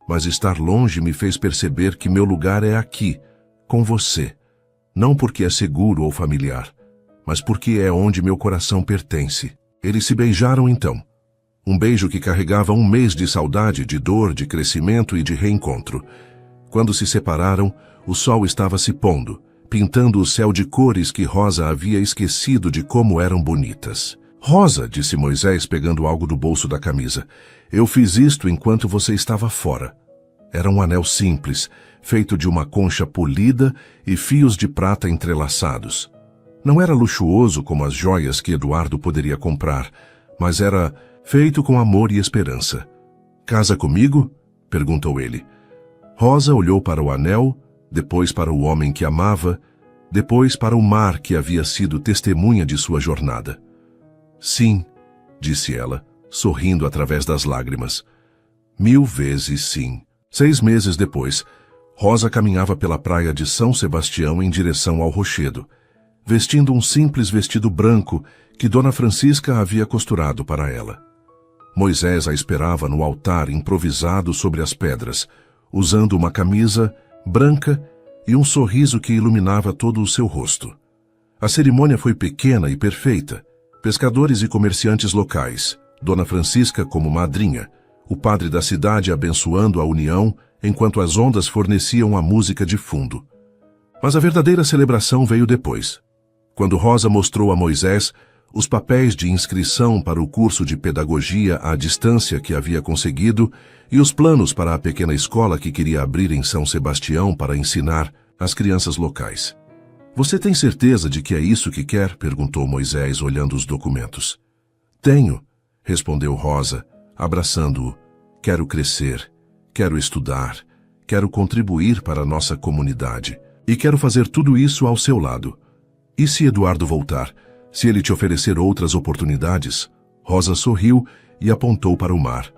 "Mas estar longe me fez perceber que meu lugar é aqui, com você. Não porque é seguro ou familiar, mas porque é onde meu coração pertence." Eles se beijaram então. Um beijo que carregava um mês de saudade, de dor, de crescimento e de reencontro. Quando se separaram, o sol estava se pondo, pintando o céu de cores que Rosa havia esquecido de como eram bonitas. "Rosa", disse Moisés pegando algo do bolso da camisa, "eu fiz isto enquanto você estava fora." Era um anel simples, feito de uma concha polida e fios de prata entrelaçados. Não era luxuoso como as joias que Eduardo poderia comprar, mas era feito com amor e esperança. "Casa comigo?" perguntou ele. Rosa olhou para o anel, depois para o homem que amava, depois para o mar que havia sido testemunha de sua jornada. "Sim", disse ela, sorrindo através das lágrimas. "1000 vezes sim." 6 meses depois, Rosa caminhava pela praia de São Sebastião em direção ao rochedo, vestindo um simples vestido branco que Dona Francisca havia costurado para ela. Moisés a esperava no altar improvisado sobre as pedras, usando uma camisa branca e um sorriso que iluminava todo o seu rosto. A cerimônia foi pequena e perfeita. Pescadores e comerciantes locais, Dona Francisca como madrinha, o padre da cidade abençoando a união, enquanto as ondas forneciam a música de fundo. Mas a verdadeira celebração veio depois, quando Rosa mostrou a Moisés os papéis de inscrição para o curso de pedagogia à distância que havia conseguido e os planos para a pequena escola que queria abrir em São Sebastião para ensinar as crianças locais. "Você tem certeza de que é isso que quer?" perguntou Moisés, olhando os documentos. Tenho, respondeu Rosa, abraçando-o. Quero crescer, quero estudar, quero contribuir para a nossa comunidade. E quero fazer tudo isso ao seu lado. E se Eduardo voltar? Se ele te oferecer outras oportunidades? Rosa sorriu e apontou para o mar.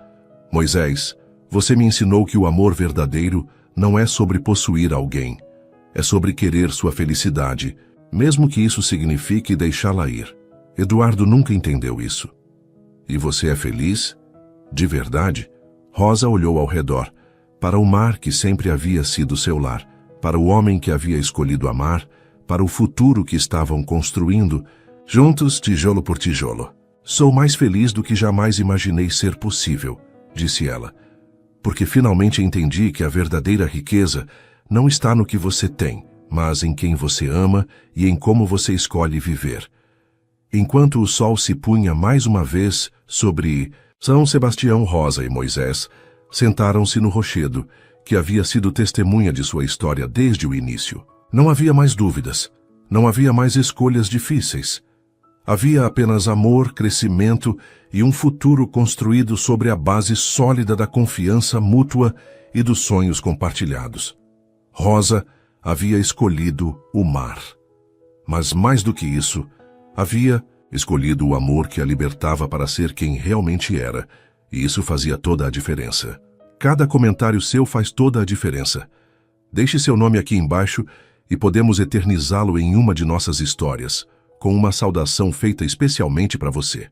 Moisés, você me ensinou que o amor verdadeiro não é sobre possuir alguém. É sobre querer sua felicidade, mesmo que isso signifique deixá-la ir. Eduardo nunca entendeu isso. E você é feliz? De verdade? Rosa olhou ao redor, para o mar que sempre havia sido seu lar, para o homem que havia escolhido amar, para o futuro que estavam construindo, juntos, tijolo por tijolo. Sou mais feliz do que jamais imaginei ser possível, disse ela, porque finalmente entendi que a verdadeira riqueza não está no que você tem, mas em quem você ama e em como você escolhe viver. Enquanto o sol se punha mais uma vez sobre São Sebastião, Rosa e Moisés, sentaram-se no rochedo, que havia sido testemunha de sua história desde o início. Não havia mais dúvidas, não havia mais escolhas difíceis. Havia apenas amor, crescimento e um futuro construído sobre a base sólida da confiança mútua e dos sonhos compartilhados. Rosa havia escolhido o mar. Mas mais do que isso, havia escolhido o amor que a libertava para ser quem realmente era, e isso fazia toda a diferença. Cada comentário seu faz toda a diferença. Deixe seu nome aqui embaixo e podemos eternizá-lo em uma de nossas histórias, com uma saudação feita especialmente para você.